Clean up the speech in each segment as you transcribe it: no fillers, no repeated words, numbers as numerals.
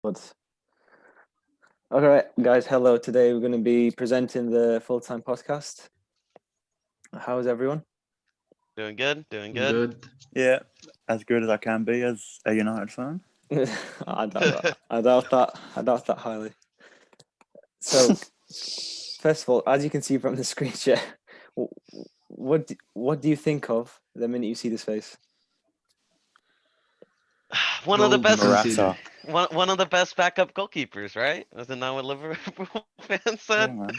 But all right, guys, hello. Today we're going to be presenting the full-time podcast. How is everyone? Doing good, doing good. Good. Yeah, as good as I can be as a United fan. I doubt that. I doubt that. I doubt that highly. So, first of all, as you can see from the screen share, what do you think of the minute you see this face? One of the Goal best, considered. Morata. one of the best backup goalkeepers, right? Isn't that what Liverpool fans Yeah, said? man.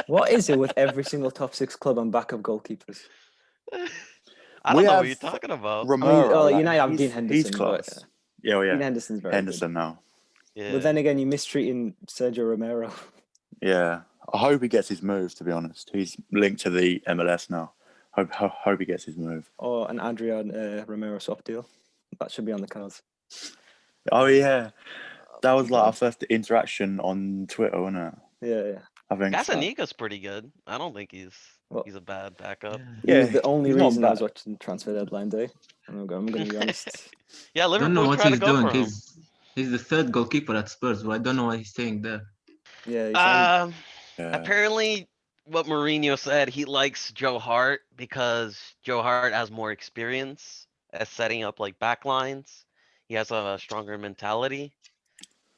What is it with every single top six club and backup goalkeepers? I We don't know what have you're talking about. Romero. United have Dean he's Henderson, but class. Yeah, Dean yeah. Henderson's very Henderson now. Yeah. good. But then again, you're mistreating Sergio Romero. Yeah, I hope he gets his move. To be honest, he's linked to the MLS now. Hope he gets his move. Or an Adrian Romero swap deal. That should be on the cards. Oh yeah, that was like our first interaction on Twitter, wasn't it? Yeah. I think so. Casaniga's pretty good. I don't think he's Well, a bad backup. He Yeah, was the only he's not reason I was bad. watching transfer deadline day. I'm going to be honest. Yeah, Don't know Liverpool's what trying to he's go doing. for him. He's the third goalkeeper at Spurs, but I don't know why he's staying there. Yeah, Um, Yeah. apparently, what Mourinho said, he likes Joe Hart because Joe Hart has more experience at setting up like backlines. He has a stronger mentality,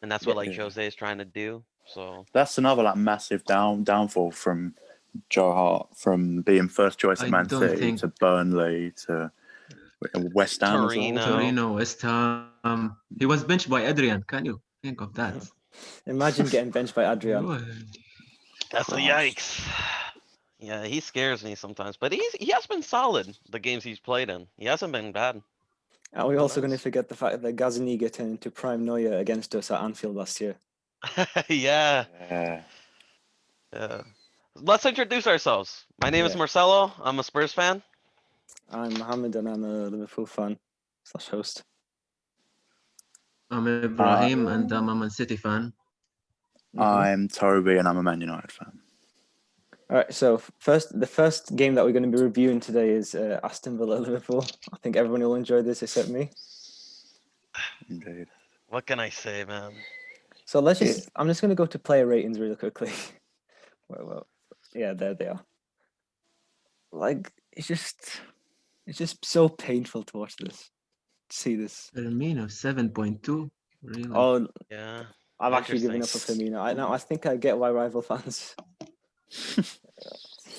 and that's what like Yeah. Jose is trying to do. So That's another like massive downfall from Joe Hart, from being first choice at I Man don't City think to Burnley to West Ham as well. Torino. Torino, West Ham. He was benched by Adrian. Can you think of that? imagine getting benched by Adrian. That's a Christ. yikes. Yeah, he scares me sometimes, but he has been solid the games he's played in. He hasn't been bad. Are we also going to Nice. forget the fact that Gazaniga turned into prime Neuer against us at Anfield last year? Yeah, Yeah. yeah. Let's introduce ourselves. My name is Yeah. Marcelo. I'm a Spurs fan. I'm Mohammed and I'm a Liverpool fan / host. I'm Ibrahim and I'm a Man City fan. I'm Toby and I'm a Man United fan. All right, so the first game that we're going to be reviewing today is Aston Villa Liverpool. I think everyone will enjoy this except me. Indeed. What can I say, man? So I'm just going to go to player ratings really quickly. well, yeah, there they are. Like, it's just so painful to watch this, see this. Firmino 7.2. Really? Oh, Yeah. I've actually given up Interesting. on Firmino. I think I get why rival fans.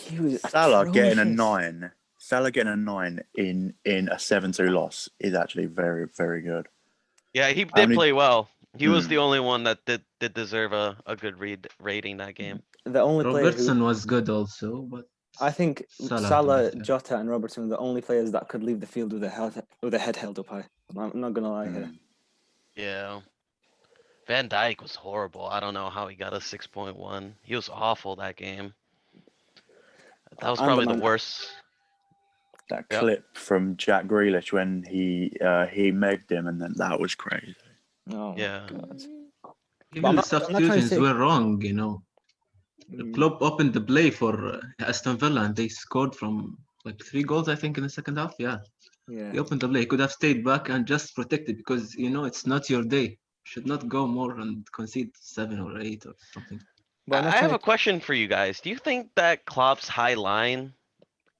He was Salah getting a atrocious. 9. Salah getting a 9 in a 7-2 loss is actually very, very good. Yeah, he How did many- play well. He was Hmm. the only one that did deserve a good rating that game. The only player Robertson who was good also, but I think Salah, yeah. Jota, and Robertson are the only players that could leave the field with a head held up high. I'm not gonna lie here. Hmm. Yeah. Van Dijk was horrible. I don't know how he got a 6.1. He was awful that game. That was And probably the the man- worst. That Yep. clip from Jack Grealish when he megged him, and then that was crazy. Oh Yeah. my god. Even I'm the not trying to substitutions say- were wrong, you know. Mm, Klopp opened the play for Aston Villa and they scored from like 3 goals, I think, in the second half. Yeah, yeah. he opened the play. He could have stayed back and just protected because, you know, it's not your day. Should not go more and concede 7 or 8 or something. But I'm not I have trying a question for you guys. Do you think that Klopp's high line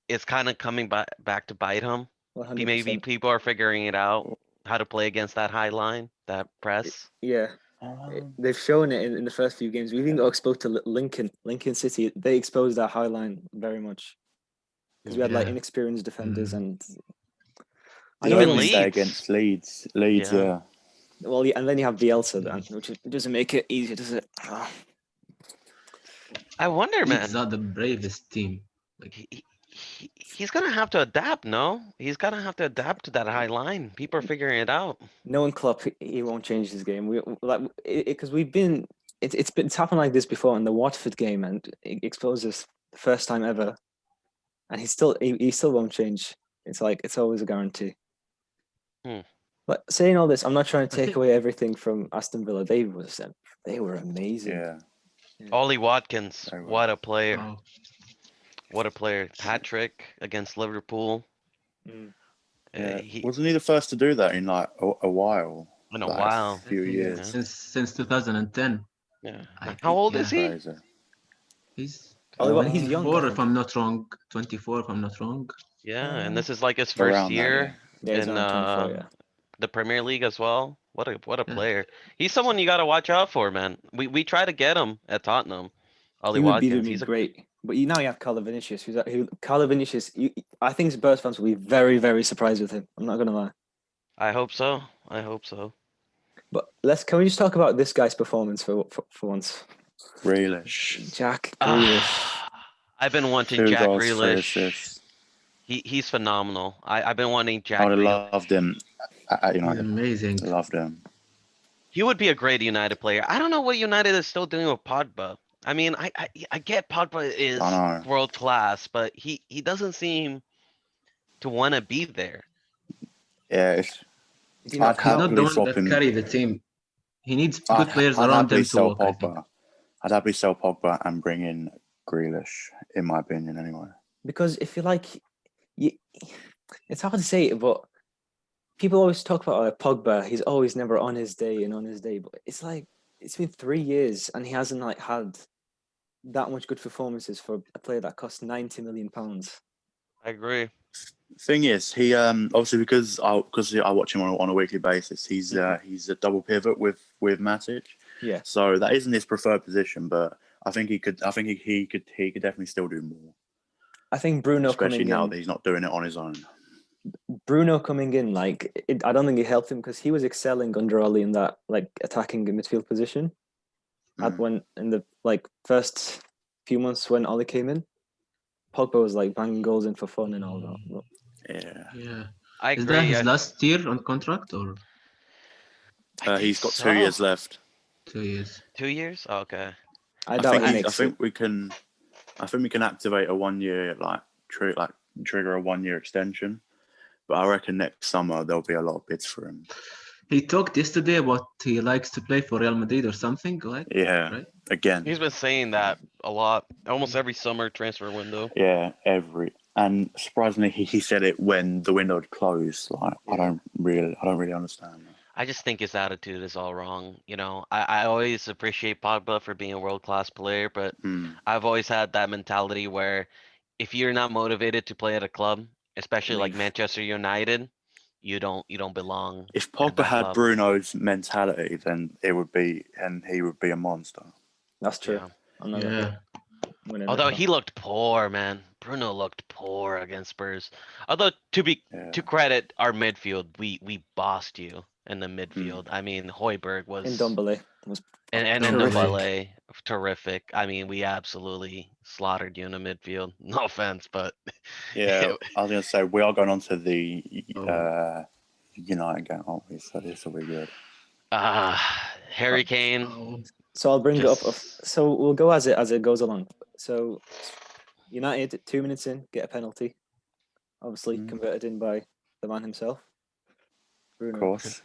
is kind of coming back to bite him? 100%. Maybe people are figuring it out how to play against that high line, that press. Yeah, they've shown it in the first few games. We even got exposed to Lincoln City. They exposed our high line very much because we had like Yeah. inexperienced defenders and. I The know Even opening day Leeds. against Leeds. Leeds, Yeah. yeah. Well, yeah, and then you have Bielsa, which doesn't make it easier, does it? Ah. I wonder, man. Leeds are the bravest team. Like, He's gonna have to adapt, no? He's gonna have to adapt to that high line. People are figuring it out. Knowing Klopp, he won't change his game. We like because we've been it's happened like this before in the Watford game, and it exposed us the first time ever, and he still won't change. It's like it's always a guarantee. Hmm. But saying all this, I'm not trying to I take think- away everything from Aston Villa. They were amazing. Yeah. Ollie Watkins, Very well. what a player. oh, What a player. Hat-trick against Liverpool. Mm. Yeah. He, Wasn't he the first to do that in like a while? In a like, while. few years. Since 2010. Yeah. I How old yeah. is he? Crazy. He's He's young, I 24 if think. I'm not wrong. 24 if I'm not wrong. Yeah, and this is like his first Around that, year Yeah, he's in around 24. Yeah. the Premier League as well. What a Yeah. player. He's someone you got to watch out for, man. We try to get him at Tottenham. Ollie He would be Watkins. doing He's a great. But you now you have Carlo Vinicius, Carlo Vinicius. I think Spurs fans will be very, very surprised with him. I'm not gonna lie. I hope so. I hope so. But can we just talk about this guy's performance for once? Grealish. Jack Grealish. I've been wanting 2 Jack goals, 3 Grealish. assists. He's phenomenal. I've been wanting I Jack would have Grealish. loved him at He's United. amazing. Loved him. He would be a great United player. I don't know what United is still doing with Pogba. I mean, I get Pogba is I know. world class, but he doesn't seem to want to be there. Yeah, Is he I'd not He's not the happily one swap that him. carry the team. He needs good players I'd around happily him to sell work, I think. Pogba. I'd happily sell Pogba and bring in Grealish, in my opinion, anyway. because if you like, it's hard to say, but people always talk about Pogba. He's always never on his day and on his day, but it's like it's been 3 years and he hasn't like had that much good performances for a player that cost £90 million. I agree. Thing is, he obviously because I watch him on a weekly basis. He's a double pivot with Matic. Yeah. So that isn't his preferred position, but I think he could definitely still do more. I think Bruno Especially coming now in. that he's not doing it on his own. Bruno coming in, I don't think it helped him because he was excelling under Ollie in that like attacking midfield position. When in the first few months when Ollie came in, Pogba was like banging goals in for fun and all that. Yeah. I Is that agree. his last year on contract or I think He's got 2 years so. left. 2 years? 2 years? Oh, okay. I doubt he I makes think it. we can activate a 1 year trigger a 1 year extension. But I reckon next summer there'll be a lot of bids for him. He talked yesterday about he likes to play for Real Madrid or something, like Yeah, right? again. He's been saying that a lot, almost every summer transfer window. Yeah, and surprisingly, he said it when the window had closed. Like I don't really understand that. I just think his attitude is all wrong. You know, I always appreciate Pogba for being a world-class player, but I've always had that mentality where if you're not motivated to play at a club, especially like Leave. Manchester United, you don't belong. If at Pogba that had club. Bruno's mentality, then he would be a monster. That's true. Yeah. I'm not Yeah. gonna Although admit he looked poor, man. Bruno looked poor against Spurs. Although to credit our midfield, we bossed you in the midfield. I mean, Højbjerg was in Ndombele was and terrific. Ndombele, terrific. I mean, we absolutely slaughtered you in the midfield. No offense, but Yeah, I was gonna say we are going on to the Oh. United game, aren't we? So this will be good. Harry Kane. Oh. So I'll bring it up. Just- So we'll go as it goes along. So United 2 minutes in get a penalty, obviously converted in by the man himself, Bruno. Of course,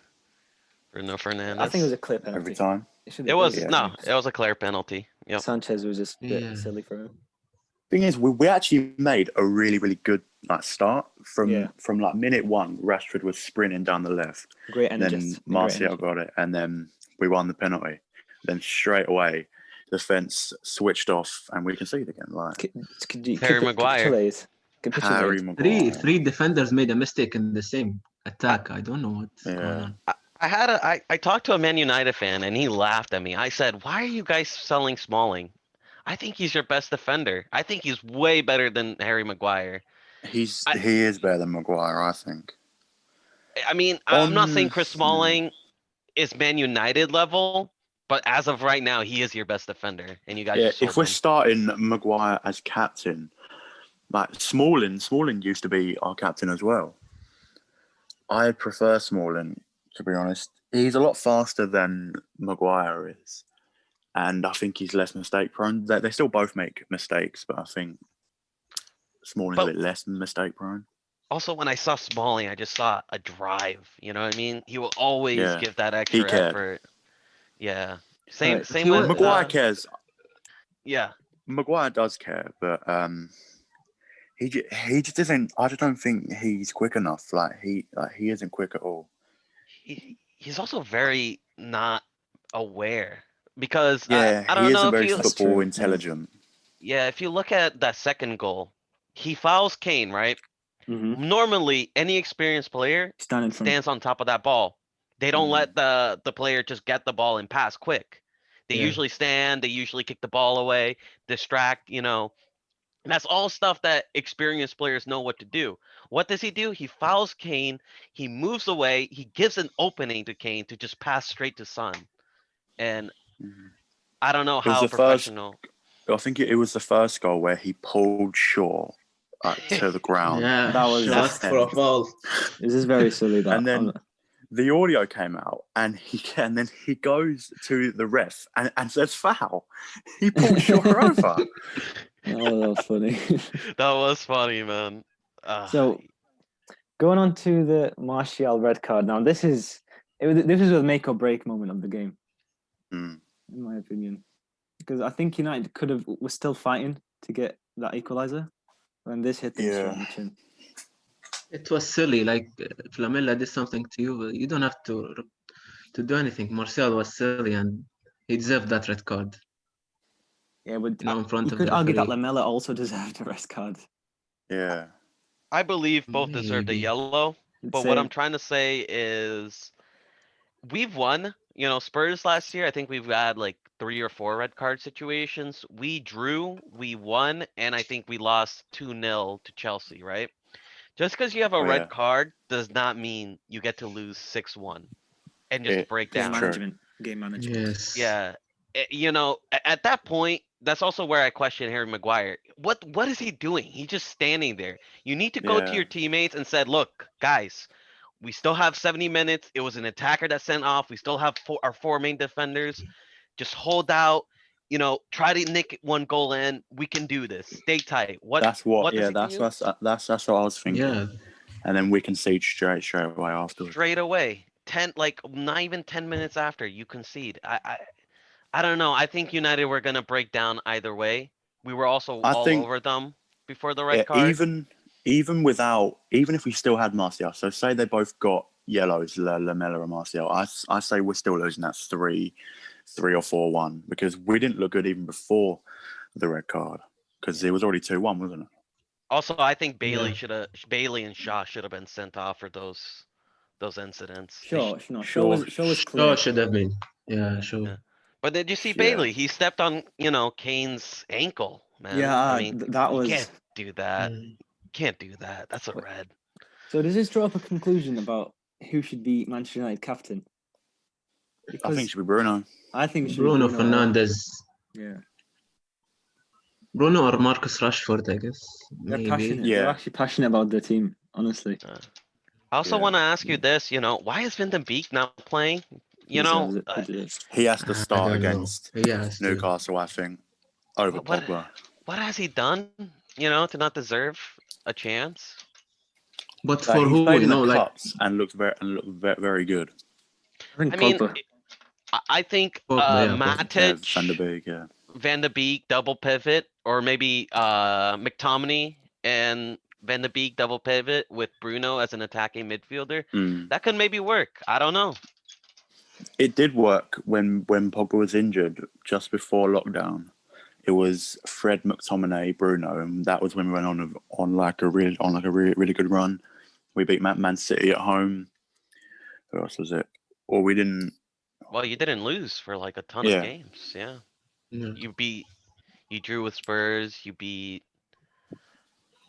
Bruno Fernandes. I think it was a clear penalty. every time. It was it was a clear penalty. Yep. Sanchez was just a bit Yeah. silly for him. Thing is, we actually made a really good start from like minute one. Rashford was sprinting down the left. Great Then energy. Martial got it, and then we won the penalty. Then straight away, the defense switched off, and we conceded again. Like Harry Maguire. Harry Maguire. Three defenders made a mistake in the same attack. I don't know what's going on. I talked to a Man United fan and he laughed at me. I said, "Why are you guys selling Smalling? I think he's your best defender. I think he's way better than Harry Maguire." He is better than Maguire, I think. I mean, I'm not saying Chris Smalling is Man United level, but as of right now, he is your best defender, and you guys. Yeah, just sold if we're him. starting Maguire as captain, like Smalling used to be our captain as well. I prefer Smalling, to be honest. He's a lot faster than Maguire is, and I think he's less mistake prone. They still both make mistakes, but I think Smalling's a bit less mistake prone. Also, when I saw Smalling, I just saw a drive. You know what I mean? He will always give that extra effort. Yeah. Same with Maguire cares. Yeah. Maguire does care, but he just doesn't. I just don't think he's quick enough. He isn't quick at all. he's also very not aware because Yeah, I he don't know isn't if very you, That's football true, yeah. intelligent. yeah, if you look at that second goal, he fouls Kane, right? Mm-hmm. Normally, any experienced player Stand in front. stands on top of that ball. They don't Mm. let the player just get the ball and pass quick. They Yeah. usually stand, they usually kick the ball away, distract, you know. And that's all stuff that experienced players know what to do. What does he do? He fouls Kane, he moves away, he gives an opening to Kane to just pass straight to Son. And Mhm. I don't know It was how the first. professional. I think it was the first goal where he pulled Shaw to the ground. Yeah, That was- she asked for a foul. This is very silly. That And then the audio came out, and then he goes to the ref and says foul. He pulled Shaw over. oh, that was funny. That was funny, man. So, going on to the Martial red card. Now, this is a make or break moment of the game, Mm. in my opinion, because I think United was still fighting to get that equalizer when this hit them straight in the chin. It was silly. Like if Lamella did something to you, you don't have to do anything. Martial was silly, and he deserved that red card. Yeah, but You know, in front you of could the argue that referee. Lamella also deserved a red card. Yeah. I believe both deserved a Maybe. yellow, but what I'm Same. trying to say is we've won, you know, Spurs last year. I think we've had like 3 or 4 red card situations. We drew, we won, and I think we lost 2-0 to Chelsea, right? Just because you have a Oh, red yeah. card does not mean you get to lose 6-1 and just break Game down. True. management. Game management. Yes. Yeah. You know, at that point, that's also where I question Harry Maguire. What is he doing? He's just standing there. You need to go to Yeah. your teammates and said, look, guys, we still have 70 minutes. It was an attacker that sent off. We still have our 4 main defenders. Just hold out. You know, try to nick 1 goal in. We can do this. Stay tight. That's what. What does Yeah. he That's do? what I was thinking. Yeah. And then we concede straight away afterwards. Straight away. 10, like not even 10 minutes after you concede. I don't know. I think United were gonna break down either way. We were also I all think over them before the red yeah, card. even if we still had Martial, so say they both got yellows, Lamella and Martial, I say we're still losing that 3 or 4-1 because we didn't look good even before the red card because it was already 2-1, wasn't it? Also, I think Bailey Yeah. Bailey and Shaw should have been sent off for those incidents. Sure, no, Shaw was Sure, clear. should have been. Yeah, sure. Yeah. But did you see Yeah. Bailey? He stepped on, you know, Kane's ankle, man. Yeah, I mean, that you was. can't do that. Mm. Can't do that. That's a But- red. So does this draw up a conclusion about who should be Manchester United captain? I Because think it should be Bruno. I think it should Bruno be Bruno. Fernandes. Yeah, Bruno or Marcus Rashford, I guess. they're Maybe. passionate. Yeah. They're actually passionate about their team. Honestly, I also Yeah. want to ask you this, you know, why is Van de Beek not playing? he You know, deserves it. He deserves it. He has to I start don't know. against He has to. Newcastle, I think, over What- Pogba. what has he done, you know, to not deserve a chance? But Like, for he's who, played you in know, the like cups and looked very good. I think I mean, Pogba. I think Pogba, yeah, Pogba. Yeah, Van der Matic, Beek, yeah. Van de Beek double pivot, or maybe McTominay and Van de Beek double pivot with Bruno as an attacking midfielder. Mm. That could maybe work. I don't know. It did work when Pogba was injured just before lockdown. It was Fred, McTominay, Bruno, and that was when we went on a really good run. We beat Man City at home. Who else was it? Or we didn't. Well, you didn't lose for like a ton Yeah. of games. Yeah. Yeah. You drew with Spurs. You beat.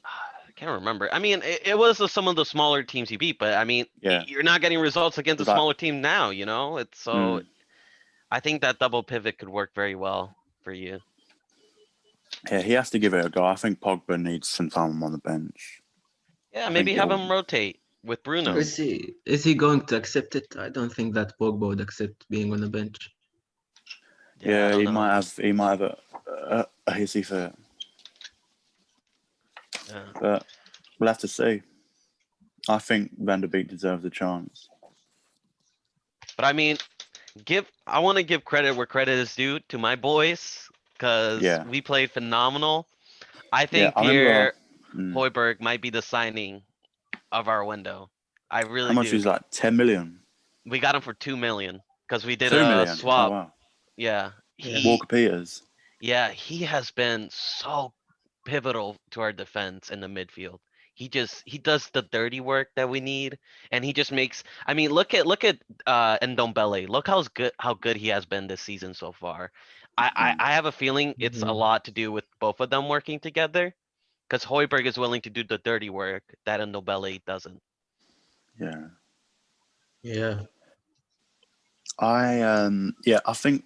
I can't remember. I mean, it was some of the smaller teams you beat, but I mean, Yeah. you're not getting results against a Was that- smaller team now, you know? It's so, Mm. I think that double pivot could work very well for you. Yeah, he has to give it a go. I think Pogba needs some time on the bench. Yeah, I maybe think have he'll- him rotate with Bruno. Is he going to accept it? I don't think that Pogba would accept being on the bench. I Yeah, don't he know. might have a hissy fit. Yeah. But we'll have to see. I think Van der Beek deserves a chance. But I mean, I want to give credit where credit is due to my boys, because Yeah. we played phenomenal. I Yeah, think I remember. Pierre Højbjerg might be the signing of our window. I How really much do. is that? 10 million. We got him for 2 million because we did 2 a million. Oh, swap. wow. Yeah, Yeah. Walker Peters. yeah, he has been so pivotal to our defense in the midfield. He does the dirty work that we need, and he just makes. I mean, look at Ndombele. Look how good he has been this season so far. I have a feeling it's a Mhm. lot to do with both of them working together, because Hoiberg is willing to do the dirty work that Ndombele doesn't. Yeah. Yeah. I think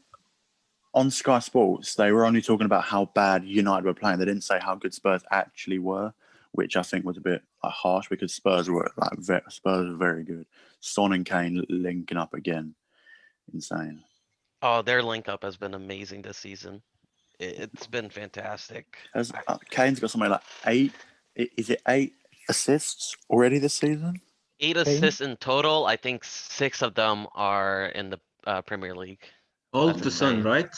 on Sky Sports they were only talking about how bad United were playing. They didn't say how good Spurs actually were, which I think was a bit harsh because Spurs were very good. Son and Kane linking up again, insane. Oh, their link up has been amazing this season. It's been fantastic. Has Kane's got something like 8? Is it 8 assists already this season? 8 assists in total. I think 6 of them are in the Premier League. All That's to Son, insane. right?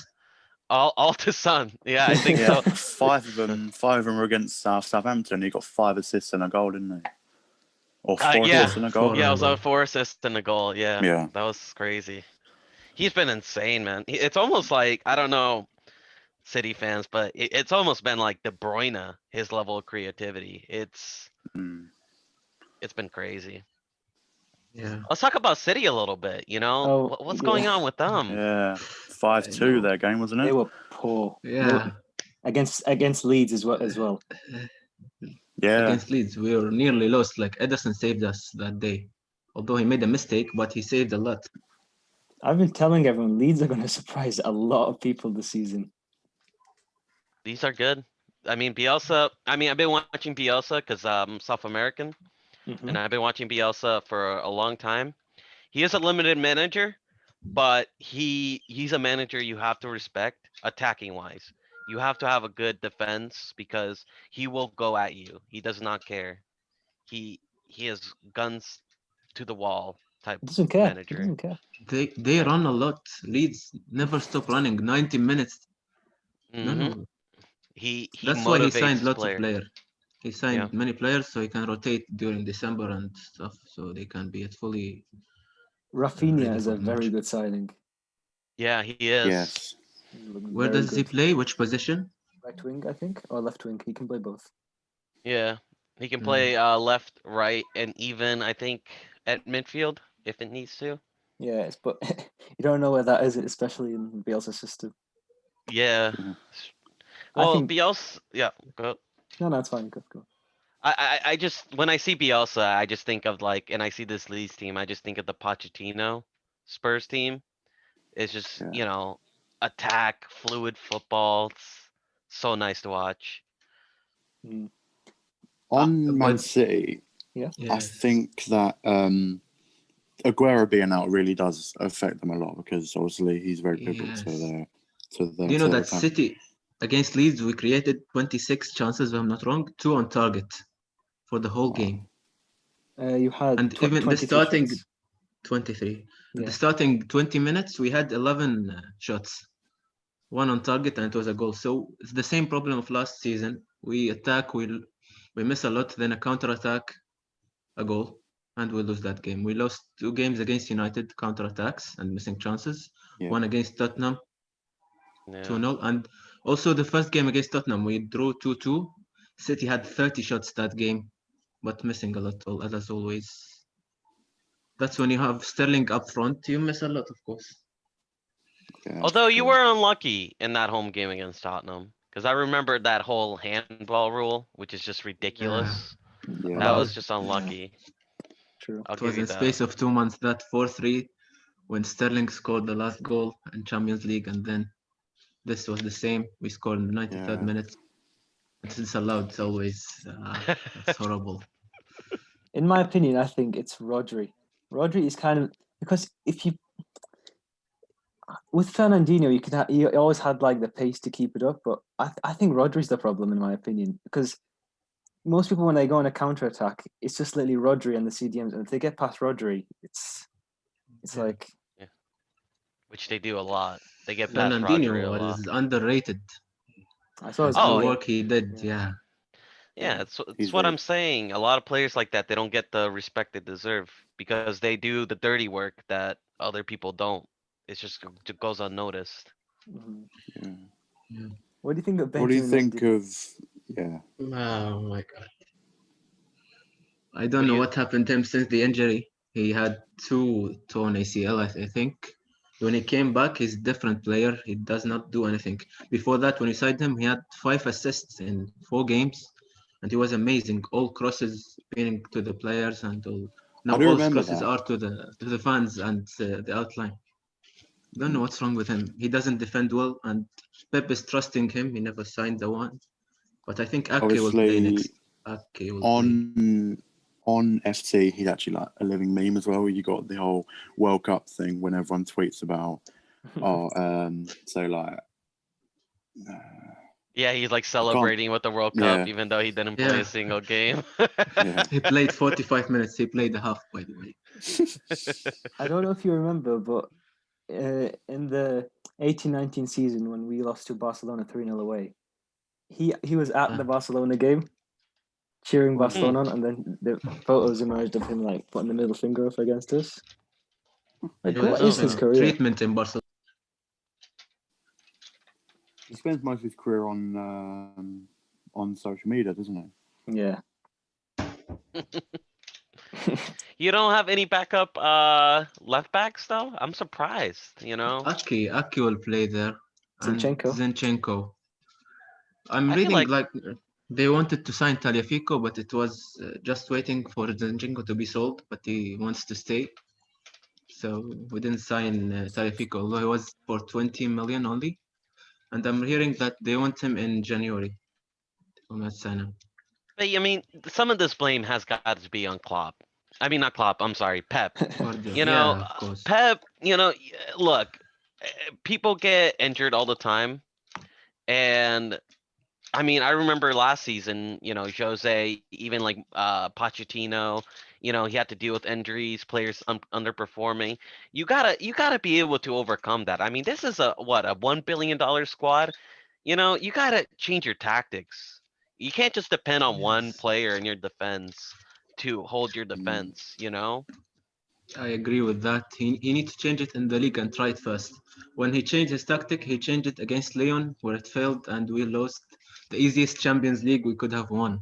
All to Son. Yeah, I think Yeah, so. 5 of them were against Southampton. He got 5 assists and a goal, didn't he? Or 4 Yeah. assists and a goal. Four. Yeah, it was a 4 assists and a goal. Yeah. Yeah. That was crazy. He's been insane, man. It's almost like, I don't know, City fans, but it's almost been like De Bruyne, his level of creativity. It's Mm. been crazy. Yeah. Let's talk about City a little bit, you know? Oh, What's yeah. going on with them? Yeah, I 5-2 know. their game, wasn't They it? were poor. They were- Yeah. against Leeds as well. Yeah, Against Leeds, we were nearly lost. Like Edison saved us that day, although he made a mistake, but he saved a lot. I've been telling everyone Leeds are going to surprise a lot of people this season. These are good. I mean, Bielsa, I've been watching Bielsa because I'm South American, Mhm. and I've been watching Bielsa for a long time. He is a limited manager, but he's a manager you have to respect attacking wise. You have to have a good defense because he will go at you. He does not care. He has guns to the wall type He doesn't care. He manager. doesn't care. They Yeah. run a lot. Leeds never stop running. 90 minutes. No, hmm no. He That's why he motivates signed his lots of player. players. He signed many players so he can rotate during December and stuff, so they can be at fully Rafinha ready is for a the very match. good signing. Yeah, he is. yes. He's looking Where very does he good. play? Which position? Right wing, I think, or left wing. He can play both. Yeah, he can Mm. play left, right, and even I think at midfield if it needs to. Yes, but you don't know where that is, especially in Bielsa's system. Yeah. Mhm. I Well, think Bielsa, yeah. Go. no, it's fine. Go. I just when I see Bielsa, I just think of like, and I see this Leeds team, I just think of the Pochettino Spurs team. It's just Yeah. attack, fluid football. It's so nice to watch. Mm. On Man But City, I yes, think that Aguero being out really does affect them a lot because obviously he's very pivotal yes. to their Do you know that attack. City against Leeds we created 26 chances, if I'm not wrong, 2 on target for the whole Wow. game. You had And even the 23 starting shots. 23. Yeah. The starting 20 minutes, we had 11 shots, 1 on target, and it was a goal. So it's the same problem of last season. We attack, we miss a lot, then a counter attack, a goal, and we lose that game. We lost 2 games against United, counter attacks and missing chances. Yeah. 1 against Tottenham, Yeah. 2-0, and also the first game against Tottenham, we drew 2-2. City had 30 shots that game, but missing a lot, as always. That's when you have Sterling up front, you miss a lot, of course. Yeah, Although you true. were unlucky in that home game against Tottenham, because I remember that whole handball rule, which is just ridiculous. Yeah. That was just unlucky. True. I'll It was give you in that. space of 2 months, that 4-3, when Sterling scored the last goal in Champions League, and then this was the same. We scored in the 93rd Yeah. minute. It's disallowed, it's always, that's horrible. In my opinion, I think it's Rodri. Rodri is kind of because if you with Fernandinho, you always had like the pace to keep it up, but I think Rodri's the problem in my opinion because most people when they go on a counter attack, it's just literally Rodri and the CDMs, and if they get past Rodri, it's Yeah. like Which they do a lot. They get past Rodri a Fernandinho lot. is underrated. I saw his The Oh, goal. work he did, Yeah. yeah. Yeah, it's He's what very I'm saying. A lot of players like that, they don't get the respect they deserve because they do the dirty work that other people don't. It's just it goes unnoticed. Mhm. yeah. What do you think of What do you Benjamin think Mendy? of yeah? Oh my god. I What don't do know you- what happened to him since the injury. He had 2 torn ACL, I think. When he came back, he's a different player. He does not do anything. Before that, when we signed him, he had 5 assists in 4 games, and he was amazing. All crosses being to the players, and all. I Now do all remember crosses that. are to the fans and the outline. Don't know what's wrong with him. He doesn't defend well, and Pep is trusting him. He never signed the one, but I think Ake will play Obviously, next. Ake will play. on FT, he's actually like a living meme as well. You got the whole World Cup thing when everyone tweets about, so like, Yeah, he's like I can't, celebrating with the World Cup, yeah, even though he didn't play Yeah. a single game. yeah. He played 45 minutes. He played a half, by the way. I don't know if you remember, but in the 18-19 season when we lost to Barcelona 3-0 away, he was at the Barcelona game cheering Wow. Barcelona on, and then the photos emerged of him like putting the middle finger up against us. Like, He what was is his career? treatment in Barcelona. He spends most of his career on social media, doesn't he? Yeah. You don't have any backup left backs though? I'm surprised, you know? Ake will play there. And Zinchenko. Zinchenko. I'm I feel reading like they wanted to sign Taliafico, but it was just waiting for Zinchenko to be sold, but he wants to stay. So we didn't sign Taliafico, although he was for 20 million only. And I'm hearing that they want him in January. Will not sign him. but I mean, some of this blame has got to be on Klopp. I mean, not Klopp, I'm sorry, Pep. Guardiola. You know, Yeah, of course. Pep, you know, look, people get injured all the time. And I mean, I remember last season, you know, Jose, even like Pochettino, you know, he had to deal with injuries, players underperforming. You gotta be able to overcome that. I mean, this is a $1 billion squad. You know, you gotta change your tactics. You can't just depend on one Yes. player in your defense to hold your defense, you know? I agree with that. He needs to change it in the league and try it first. When he changed his tactic, he changed it against Leon, where it failed, and we lost the easiest Champions League we could have won.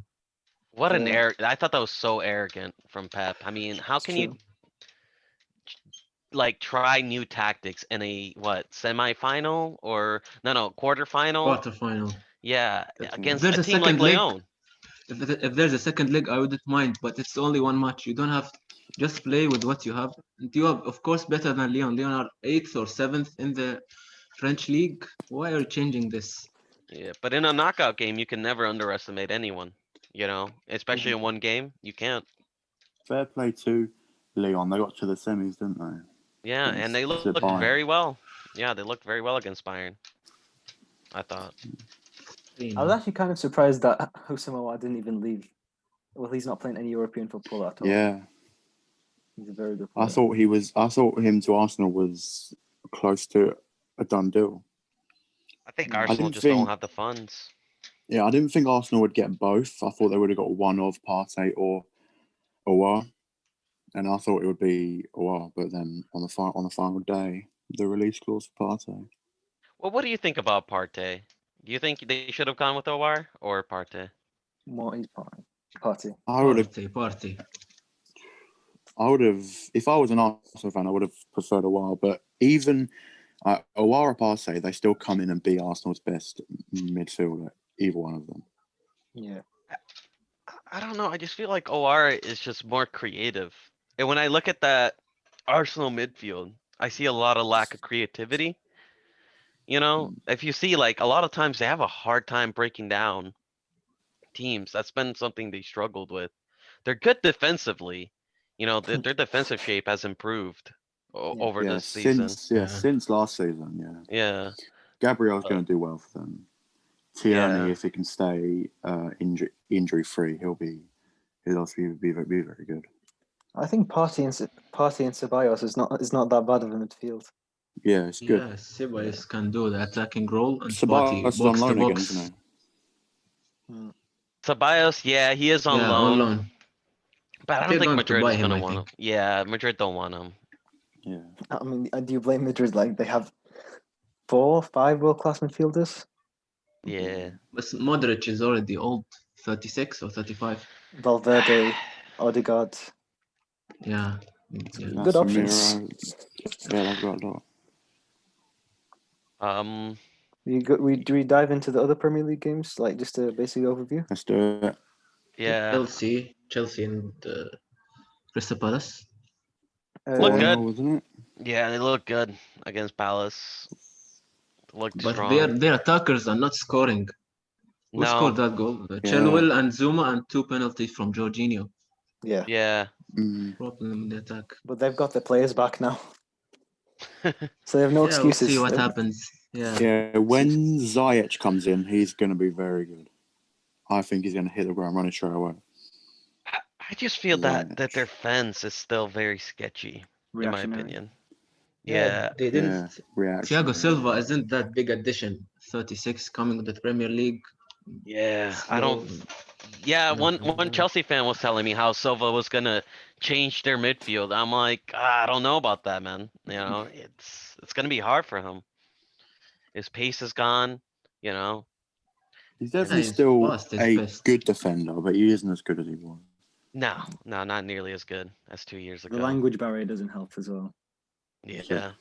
What an Yeah. I thought that was so arrogant from Pep. I mean, how It's can you true. like try new tactics in a semifinal or no quarterfinal? Quarterfinal. Yeah, If against there's a a team like second leg, Leon. if there's a second leg, I wouldn't mind, but it's only one match. You don't have just play with what you have. And you have, of course, better than Leon. Leon are 8th or 7th in the French league. Why are you changing this? Yeah, but in a knockout game, you can never underestimate anyone. You know, especially in one game, you can't. Fair play to Leon. They got to the semis, didn't they? Yeah, and they Against looked Bayern. very well. Yeah, they looked very well against Bayern. I thought. I was actually kind of surprised that Houssama didn't even leave. Well, he's not playing any European football at all. Yeah, He's a very good I player. thought him to Arsenal was close to a done deal. I think I Arsenal didn't just don't think- have the funds. Yeah, I didn't think Arsenal would get both. I thought they would have got one of Partey or Aouar, and I thought it would be Aouar. But then on the final day, the release clause for Partey. Well, what do you think about Partey? Do you think they should have gone with Owar or Partey? More his party. I would have, Party. if I was an Arsenal fan, I would have preferred Aouar. But even Aouar or Partey, they still come in and be Arsenal's best midfielder. Either one of them. Yeah. I don't know. I just feel like OR is just more creative. And when I look at that Arsenal midfield, I see a lot of lack of creativity. You know, if you see like a lot of times they have a hard time breaking down teams. That's been something they struggled with. They're good defensively. You know, their defensive shape has improved over Yeah, this season. since last season, yeah. Yeah. Gabriel's going to do well for them. Tierney, Yeah. if he can stay injury free, he'll also be very good. I think Party and Ceballos is not that bad of a midfield. Yeah, it's good. Yeah, Ceballos can do the attacking role and Ceballos Party is on box to loan again, box. isn't he? Ceballos, yeah, he is on Yeah, on loan, loan. but I don't They're think going to Madrid buy is him, gonna I want him. think. Yeah, Madrid don't want him. Yeah. I mean, do you blame Madrid? Like they have 4, 5 world-class midfielders. Yeah. But Modric is already old, 36 or 35. Valverde, Odegaard. Yeah. Yeah. Good options. Casemiro. Yeah, they've got a lot. Do we dive into the other Premier League games, like just a basic overview? Let's do it. Yeah. Chelsea and Crystal Palace. Look good. 4-0, wasn't it? Yeah, they look good against Palace. Looked But strong. their attackers are not scoring. Who scored No. that goal? Yeah. Chilwell and Zuma, and 2 penalties from Jorginho. Yeah, Yeah. Mm. Problem in the attack. but they've got their players back now, so they have no Yeah, we'll excuses. see what happens. Yeah. Yeah, when Ziyech comes in, he's going to be very good. I think he's going to hit the ground running straight away. I just feel that Ziyech. their fence is still very sketchy, in my Reactionary. opinion. Yeah. They didn't. Yeah, reaction. Thiago Silva isn't that big addition. 36 coming to the Premier League. Yeah. I don't. Slow. Yeah, No, one Chelsea fan was telling me how Silva was gonna change their midfield. I'm like, I don't know about that, man. You know, it's gonna be hard for him. His pace is gone. You know. He's definitely he's still past his a best. good defender, but he isn't as good as he was. No, not nearly as good as 2 years The ago. language barrier doesn't help as well. Yeah.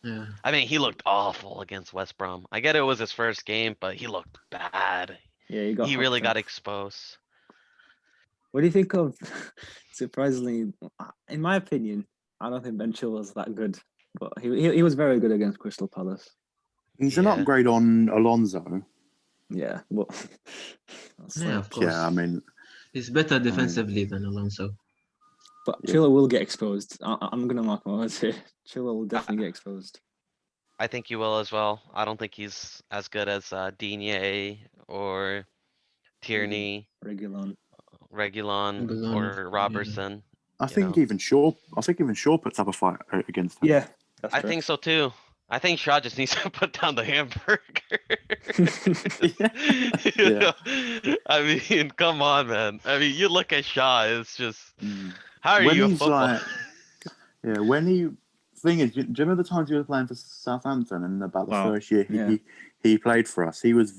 Yeah. I mean, he looked awful against West Brom. I get it was his first game, but he looked bad. Yeah, he got. He really hopped got up. exposed. What do you think of? Surprisingly, in my opinion, I don't think Ben Chilwell's that good, but he was very good against Crystal Palace. He's an Yeah. upgrade on Alonso. Yeah, but Yeah, of course. Yeah, I mean, He's better defensively than Alonso. but Yeah. Chilwell will get exposed. I'm gonna mark my words here. Chilwell will definitely get exposed. I think he will as well. I don't think he's as good as Digne or Tierney, Regulon. Regulon, Regulon, or Robertson. I You think know? even Shaw puts up a fight against him. Yeah, that's I true. think so too. I think Shaw just needs to put down the hamburger. You know? I mean, come on, man. I mean, you look at Shaw, it's just, Mm. how are When you a he's football? like, yeah, when he thing is, do you remember the times he was playing for Southampton and about the Wow, first year yeah. he played for us? He was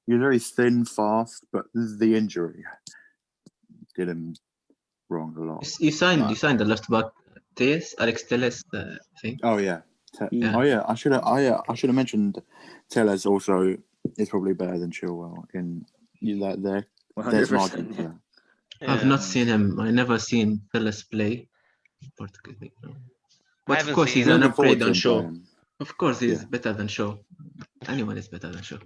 very thin, fast, but the injury did him wrong a lot. You signed Right. the left back Alex Telles, I think. Oh yeah. Yeah. Oh yeah. I should have mentioned Tellez also is probably better than Chilwell in there. There's an 100%. argument for Yeah. that. I've Yeah. not seen him. I never seen Telles play, particularly. No. But of haven't course, he's seen an him. Looking forward upgrade to on him Shaw. playing. Of course, he's Yeah. better than Shaw. Anyone is better than Shaw.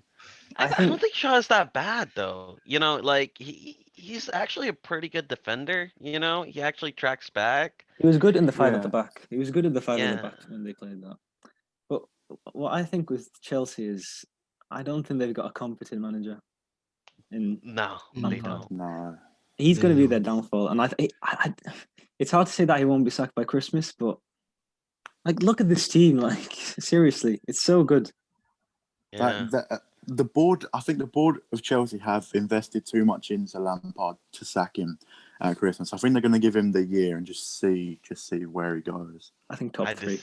I I don't think think Shaw is that bad though. You know, like he's actually a pretty good defender. You know, he actually tracks back. he was good in the 5 at the Yeah. back. He was good in the 5 at the Yeah. back when they played that. But what I think with Chelsea is, I don't think they've got a competent manager. In No, they Lampard. don't. No. He's going to be No. their downfall, and it's hard to say that he won't be sacked by Christmas, but like, look at this team. Like, seriously, it's so good. Yeah. The board, I think the board of Chelsea have invested too much into Lampard to sack him at Christmas. I think they're going to give him the year and just see where he goes. I think top 3.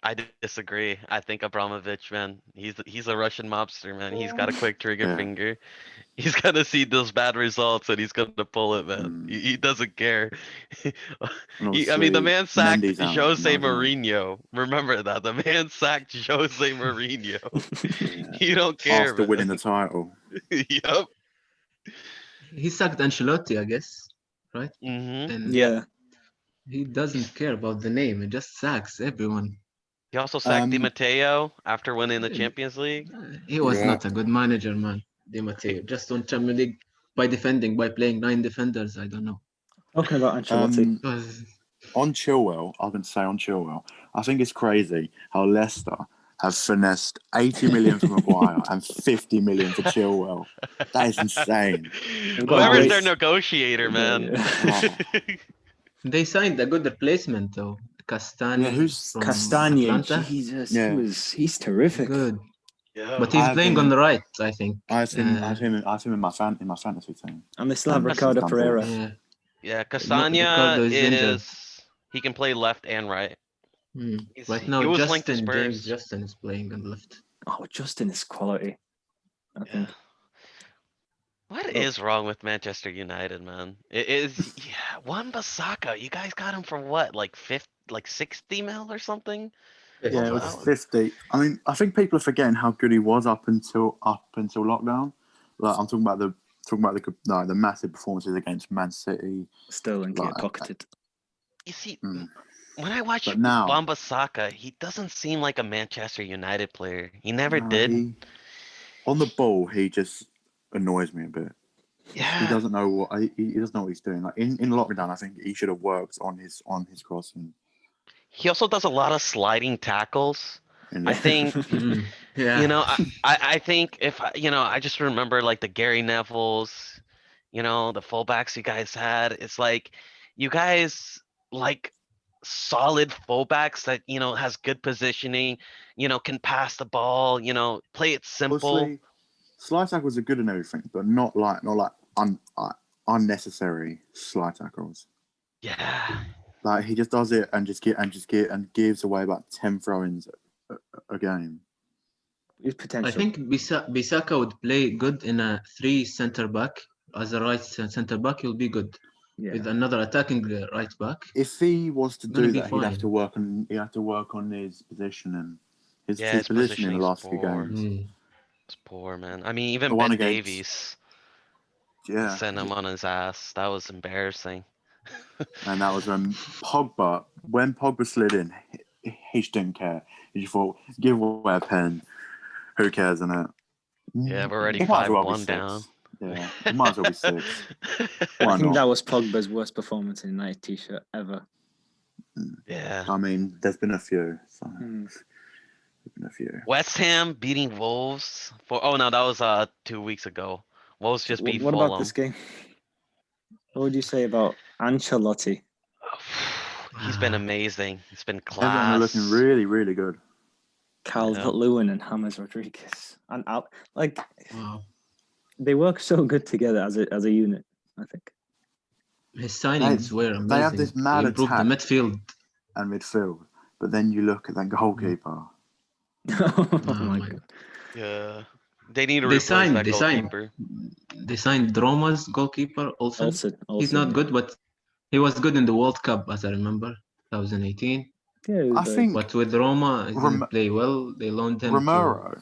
I disagree. I think Abramovich, man, he's a Russian mobster, man. He's got a quick trigger Yeah. finger. He's gonna see those bad results and he's gonna pull it, man. He doesn't care. And I mean, the obviously, man sacked Mendy's out Jose now, isn't he? Mourinho. Remember that. The man sacked Jose Mourinho. You don't care, After man. winning the title. Yup. He sacked Ancelotti, I guess, right? Mm-hmm. And Yeah, he doesn't care about the name. He just sacks everyone. He also sacked Di Um, Matteo after winning the Champions League. He was Yeah. not a good manager, man. Di Matteo just won Champions League by playing 9 defenders. I don't know. talking about Ancelotti. It was On Chilwell, I can say on Chilwell, I think it's crazy how Leicester have finessed 80 million for Maguire and 50 million for Chilwell. That is insane. They've got Whoever's great- their negotiator, man. They signed a good replacement though. Castagna. Yeah, who's from Castagna, Atlanta? Jesus, Yeah. he's terrific. Good. Yeah. But he's I have playing him on in- the right, I think. I have him. I have him in my fantasy team. And they still have And Ricardo Stamford. Pereira. Yeah. Yeah, Ricardo Castagna is injured. he can play left and right. Right He now, was linked to James Spurs. Justin is playing on the left. Oh, Justin is quality. I Yeah. think. What Oh. is wrong with Manchester United, man? It is, yeah, Wan-Bissaka, you guys got him for what, like 60 mil or something? Yeah, it Wow. was 50. I mean, I think people are forgetting how good he was up until lockdown. Like I'm talking about the massive performances against Man City. Sterling Like, pocketed. You see, Mm. when I watch But now- Wan-Bissaka, he doesn't seem like a Manchester United player. He never no, did. on the ball, he just annoys me a bit. Yeah. He doesn't know he doesn't know what he's doing. Like in lockdown, I think he should have worked on his crossing. He also does a lot of sliding tackles. I think, Yeah. you know, I think if, I just remember like the Gary Nevilles, the fullbacks you guys had. It's like, you guys like solid fullbacks that, has good positioning, can pass the ball, play it simple. Obviously, slide tackles are good and everything, but not like unnecessary slide tackles. Yeah. Like he just does it and gives away about 10 throw-ins a game. His potential. I think Bisaka would play good in a 3 center back. As a right center back, he'll be good. Yeah. With another attacking right back. If he was to Gonna do be that, he'd have fine. to work on his positioning. His Yeah, his positioning in the positioning's last few poor. games. It's poor, man. I mean, The even one Ben against- Davies Yeah, sent him on his ass. That was embarrassing. and that was when Pogba slid in, he just didn't care. He just thought, give away a pen. Who cares, innit? Yeah, we're already It might as well be 5-1 six. down. Yeah, it might as well be 6. I Why think not? that was Pogba's worst performance in a United t-shirt ever. Yeah. I mean, there's been a few. So. Hmm. There's been a few. West Ham beating Wolves oh no, that was 2 weeks ago. Wolves just beat What Fulham. about this game? What would you say about Ancelotti? He's been amazing. He's been Everyone are class. looking really, really good. Calvert-Lewin and James Rodriguez, and Wow. they work so good together as a unit. I think. His signings were amazing. They have this mad he improved attack. the midfield. And midfield, but then you look at that goalkeeper. Oh my god. Yeah. They need to They replace that signed goalkeeper. Roma's goalkeeper also. Olsen, He's not yeah. good, but he was good in the World Cup, as I remember, 2018. Yeah, it was I think But with Roma, he didn't play well. They loaned him Romero.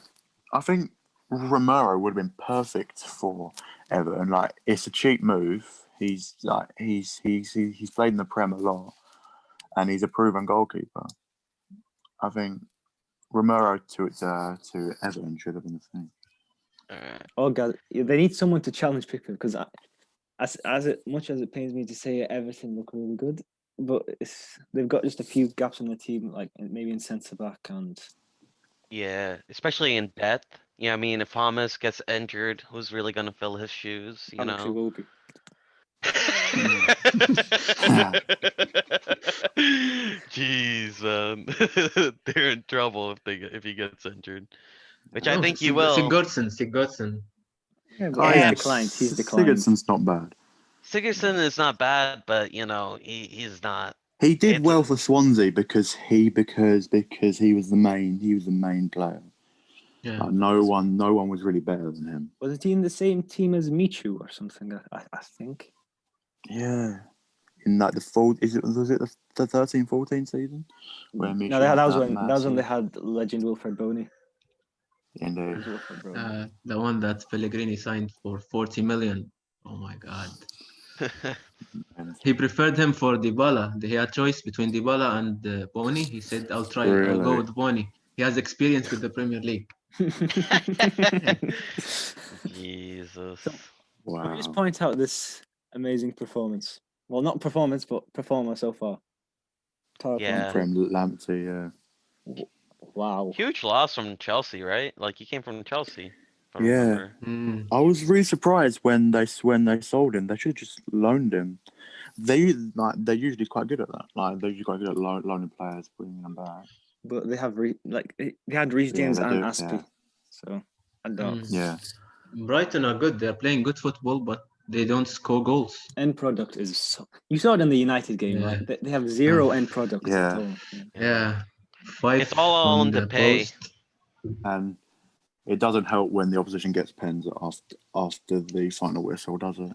I think Romero would have been perfect for Everton. Like it's a cheap move. He's played in the Prem a lot, and he's a proven goalkeeper. I think Romero to Everton should have been the thing. Alright. Oh god, they need someone to challenge Pickford because as much as it pains me to say it, Everton look really good, but they've got just a few gaps in the team, like maybe in centre back and Yeah, especially in depth. Yeah, I mean, if Hamas gets injured, who's really gonna fill his shoes, you Alex know? Iwobi. Jeez, man. They're in trouble if he gets injured. Which I think he will. Sigurdsson. Yeah, but Yeah. he's declined. Sigurdsson's not bad. Sigurdsson is not bad, but he's not. He did It's- well for Swansea because he was the main player. Yeah. Like, no one was really better than him. Wasn't he in the same team as Michu or something? I think. Yeah. In like was it the 13-14 season? Where No, Michu that had was when massive- they had legend Wilfred Boney. Indeed. It was Wilfred Boney. The one that Pellegrini signed for 40 million. Oh my God. He preferred him for Dybala. He had choice between Dybala and Boni. He said, I'll go Really? with Boni. He has experience with the Premier League. Jesus. So- Can we Wow. just point out this amazing performance? Well, not performance, but performer so far. Tyler Yeah. Prem Lamptey, yeah. Wow. Huge loss from Chelsea, right? Like he came from Chelsea. If I Yeah. remember. I was really surprised when they sold him. They should have just loaned him. They're usually quite good at that. Like they're usually quite good at loaning players, bringing them back. But they have they had Reece Yeah, James they and do, Aspie. yeah. So I don't. Yeah. Brighton are good. They're playing good football, but they don't score goals. End product is so. You saw it in the United game, Yeah. right? They have zero Oh, end product yeah. at all. Yeah. 5 It's all on on the the pay. post. And it doesn't help when the opposition gets pens after the final whistle, does it?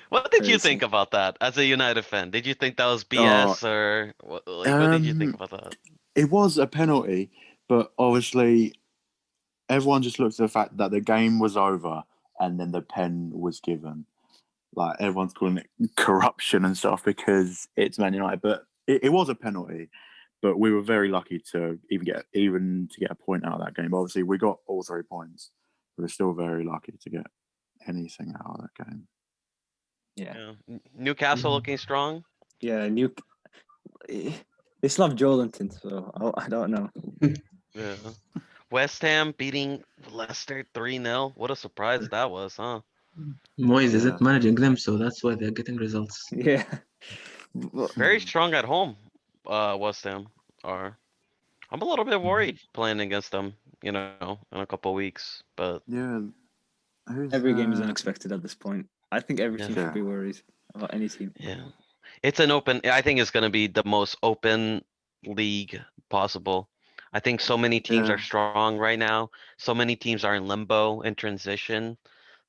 What did you Crazy. think about that as a United fan? Did you think that was BS or what did you think about that? It was a penalty, but obviously everyone just looks at the fact that the game was over and then the pen was given. Like everyone's calling it corruption and stuff because it's Man United, but it was a penalty. But we were very lucky to even get a point out of that game. Obviously, we got all 3 points. We were still very lucky to get anything out of that game. Yeah. Newcastle Mhm. looking strong. Yeah. They still have Joelinton, so I don't know. Yeah. West Ham beating Leicester 3-0. What a surprise that was, huh? Moyes Yeah. isn't managing them, so that's why they're getting results. Yeah. But Very strong at home. West Ham are. I'm a little bit worried playing against them, in a couple weeks. But Yeah. Who's every game is unexpected at this point. I think every Yeah. team should be worried about any team. yeah, it's an open. I think it's gonna be the most open league possible. I think so many teams Yeah. are strong right now. So many teams are in limbo in transition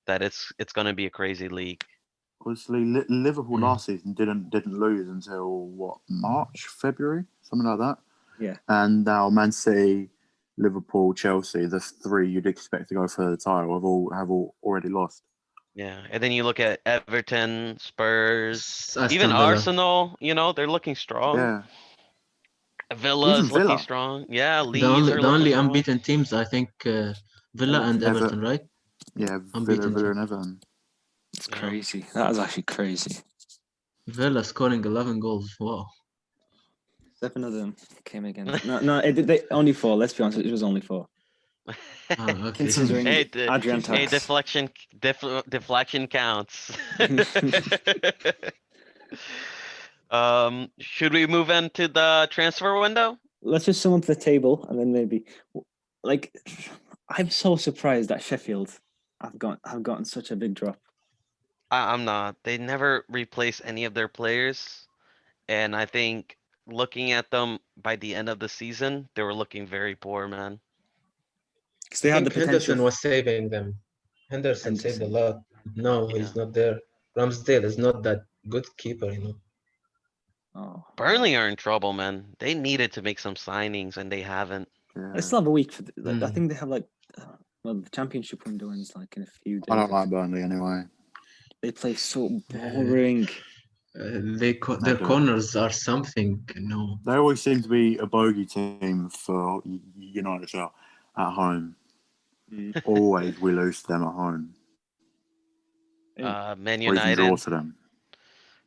that it's gonna be a crazy league. Obviously, Liverpool Mm. last season didn't lose until what, March, February, something like that. Yeah. And now Man City, Liverpool, Chelsea, the 3 you'd expect to go for the title have all already lost. Yeah, and then you look at Everton, Spurs, Aston even Villa. Arsenal. They're looking strong. Yeah, Villa even is looking Villa. strong. Yeah, The Leeds are only looking strong. unbeaten teams, I think, Villa and Everton, right? Yeah, Unbeaten Villa team. and Everton. It's Yeah. crazy. That is actually crazy. Villa scoring 11 goals. Wow. 7 of them came against. No, they only 4. Let's be honest, it was only 4. Ah, okay. Considering Hey, Adrian hey, Tax. deflection counts. Should we move into the transfer window? Let's just sum up the table and then maybe, like, I'm so surprised that Sheffield have gotten such a big drop. I'm not. They never replace any of their players, and I think looking at them by the end of the season, they were looking very poor, man. Because they I had the think Henderson potential. was saving them. Henderson saved a Henderson. lot. No, Yeah. he's not there. Ramsdale is not that good keeper. Oh, Burnley are in trouble, man. They needed to make some signings, and they haven't. Yeah. they still have a week for. I Mm. think they have the championship window ends like in a few days. I don't like Burnley anyway. They play so boring. Their do. corners are something. They always seem to be a bogey team for United as well at home. Always we lose to them at home. Man Or even draw United. to them.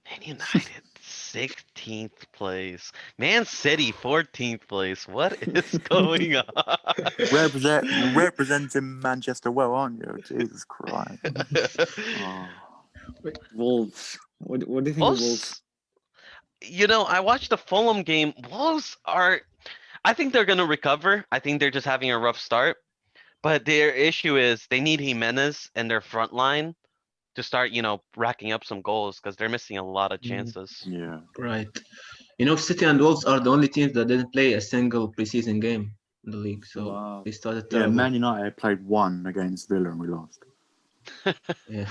Man United, 16th place. Man City, 14th place. What is going on? Representing Manchester well, aren't you? Jesus Christ. Oh. Wolves. What do you think of Wolves? I watched the Fulham game. Wolves are. I think they're gonna recover. I think they're just having a rough start. But their issue is they need Jimenez in their front line to start, racking up some goals because they're missing a lot of chances. Yeah. Right. City and Wolves are the only teams that didn't play a single preseason game in the league. So Wow. they started Yeah, terrible. Man United played 1 against Villa and we lost. Yeah.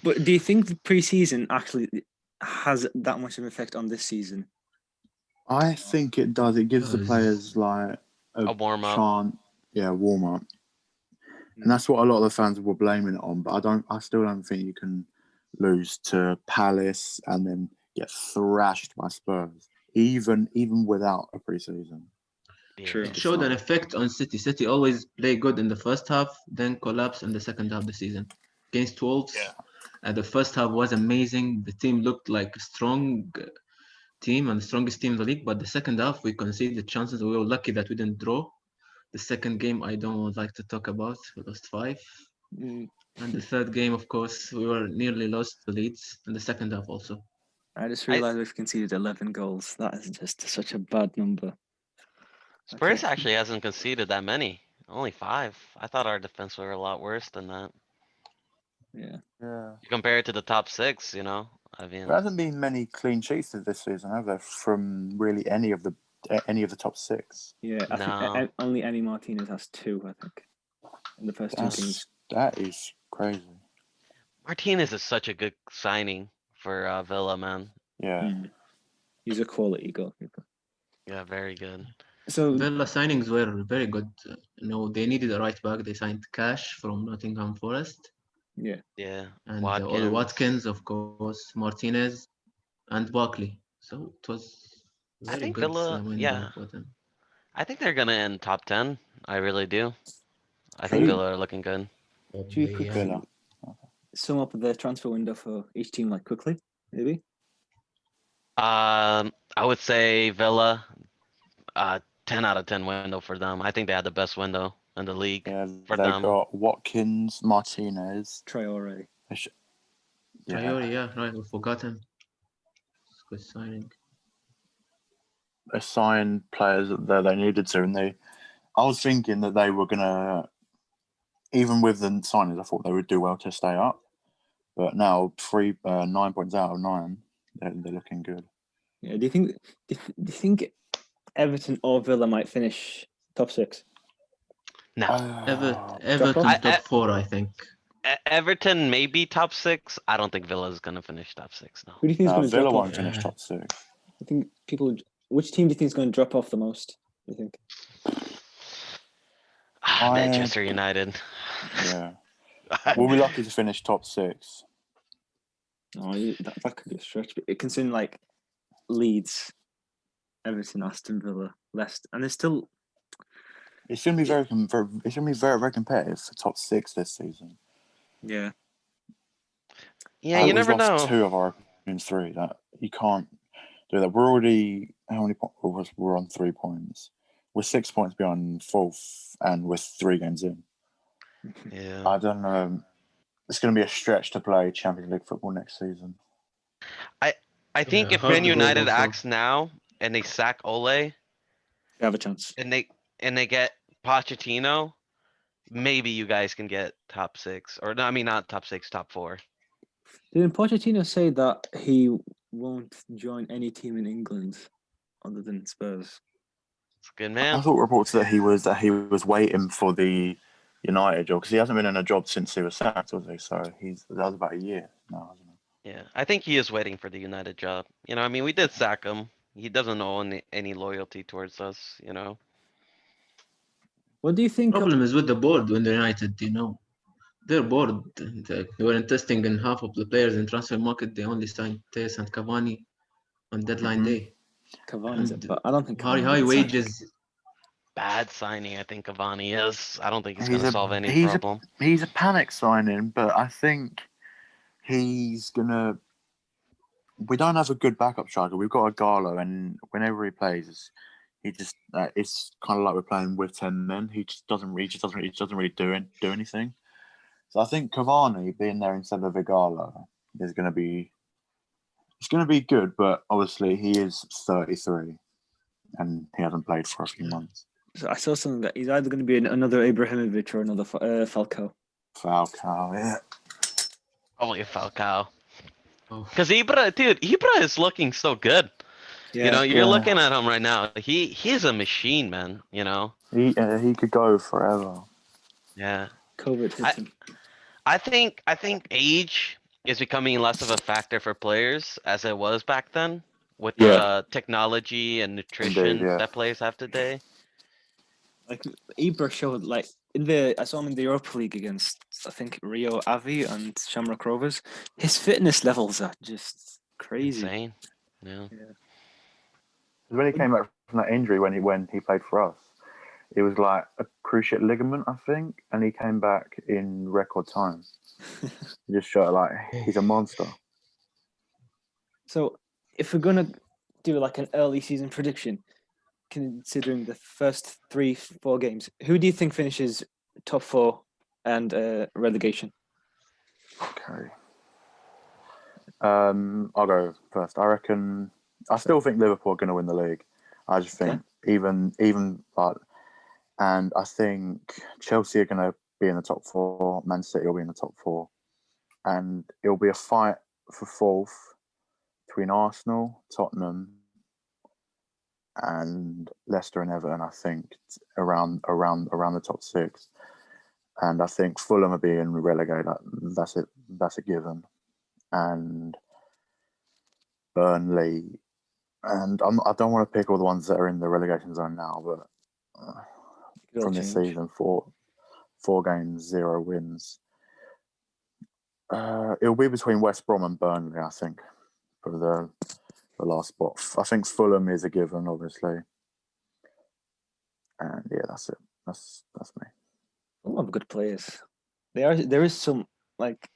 But do you think the preseason actually has that much of an effect on this season? I think it does. It gives the Does. players like A warm-up. warm up. And that's what a lot of the fans were blaming it on. But I still don't think you can lose to Palace and then get thrashed by Spurs, even without a preseason. True. It showed an effect on City. City always play good in the first half, then collapse in the second half of the season. Against Wolves, the first half was amazing. The team looked like a strong team and the strongest team in the league. But the second half, we conceded chances. We were lucky that we didn't draw. The second game, I don't like to talk about. We lost 5. And the third game, of course, we were nearly lost to Leeds in the second half also. I just realized we've conceded 11 goals. That is just such a bad number. Spurs Okay. actually hasn't conceded that many. Only 5. I thought our defense were a lot worse than that. Yeah. Yeah. You compare it to the top 6, you know? I mean, There hasn't been many clean sheets this season, have there? From really any of the top 6. Yeah. I think no. only Emi Martinez has 2, I think, in the first 2 games. That is crazy. Martinez is such a good signing for Villa, man. Yeah. Mm. He's a quality goalkeeper. Yeah, very good. So Villa signings were very good. They needed a right back. They signed Cash from Nottingham Forest, yeah, Yeah. and Watkins. Watkins, of course, Martinez, and Barkley. So it was I very think good Villa, window yeah. for them. I think they're gonna end top 10. I really do. I think Who? Villa are looking good. should we Probably, yeah. quickly Villa. sum up the transfer window for each team, like quickly, maybe? I would say Villa, 10 out of 10 window for them. I think they had the best window in the league Yeah, for they them. got Watkins, Martinez. Traore. Yeah. Traore, yeah, right. We forgot him. It's a good signing. They signed players that they needed to, and I was thinking that they were gonna, even with the signings, I thought they would do well to stay up. But now 9 points out of 9, they're looking good. Yeah. Do you think Everton or Villa might finish top 6? No. Everton I- top 4, I think. Everton maybe top 6. I don't think Villa's gonna finish top 6 now. Who do you think is going to Villa drop won't off? finish top 6. I think Which team do you think is going to drop off the most? Do you think? Manchester United. Yeah, we'll be lucky to finish top 6. Oh, that could be a stretch. But considering like Leeds, Everton, Aston Villa, Leicester, and there's still It's gonna be very very competitive for top 6 this season. yeah. Yeah, you We've never lost know. 2 of our opening 3. That you can't do that. We're already how many points? We're on 3 points. We're 6 points behind 4th, and we're 3 games in. Yeah. I don't know. It's going to be a stretch to play Champions League football next season. I think Yeah, if hard Man to go United also. acts now and they sack Ole You have a chance. and they get Pochettino, maybe you guys can get top 6 or no, I mean not top 6, top 4. Didn't Pochettino say that he won't join any team in England other than Spurs? It's good, I man. thought reports that he was waiting for the United job because he hasn't been in a job since he was sacked, was he? So that was about a year now, hasn't it? Yeah, I think he is waiting for the United job. You know, I mean, we did sack him. He doesn't owe any loyalty towards us, you know. What do you think? Problem is with the board when they're United, they're bored. They weren't testing in half of the players in transfer market. They only signed Tess and Cavani on deadline Mhm. day. Cavani's And but I don't think high Cavani's a good signing. wages. Bad signing, I think Cavani is. I don't think he's He's gonna a- solve any he's a- problem. He's a panic signing, but I think he's gonna. We don't have a good backup striker. We've got a Garlo, and whenever he plays, he just it's kind of like we're playing with 10 men. He just doesn't really do anything. So I think Cavani being there instead of Igalo is going to be good, but obviously he is 33 and he hasn't played for a few months. So I saw something that he's either going to be another Ibrahimovic or another Falcao. Falcao, yeah. Only Falcao. Oh, Cause Ibra is looking so good. You know, you're Yeah. looking at him right now. He's a machine, man. You know. He could go forever. Yeah. COVID hit him. I think age is becoming less of a factor for players as it was back then with the technology and nutrition yeah. that players have today. Like Ibra showed I saw him in the Europa League against I think Rio Ave and Shamrock Rovers. His fitness levels are just crazy. Insane. Yeah. When he came back from that injury when he played for us, it was like a cruciate ligament, I think, and he came back in record time. He just showed like he's a monster. So if we're gonna do like an early season prediction, considering the first 3-4 games, who do you think finishes top 4 and relegation? Okay. I'll go first. I still think Liverpool are going to win the league. I just think even but, and I think Chelsea are going to be in the top 4. Man City will be in the top 4, and it'll be a fight for 4th between Arsenal, Tottenham, and Leicester and Everton. I think around the top 6, and I think Fulham are being relegated. That's it. That's a given, and Burnley. And I don't want to pick all the ones that are in the relegation zone now, but from this season, 4 games, 0 wins. It'll be between West Brom and Burnley, I think, for the last spot. I think Fulham is a given, obviously. And yeah, that's it. That's me. A lot of good players. There is some, like,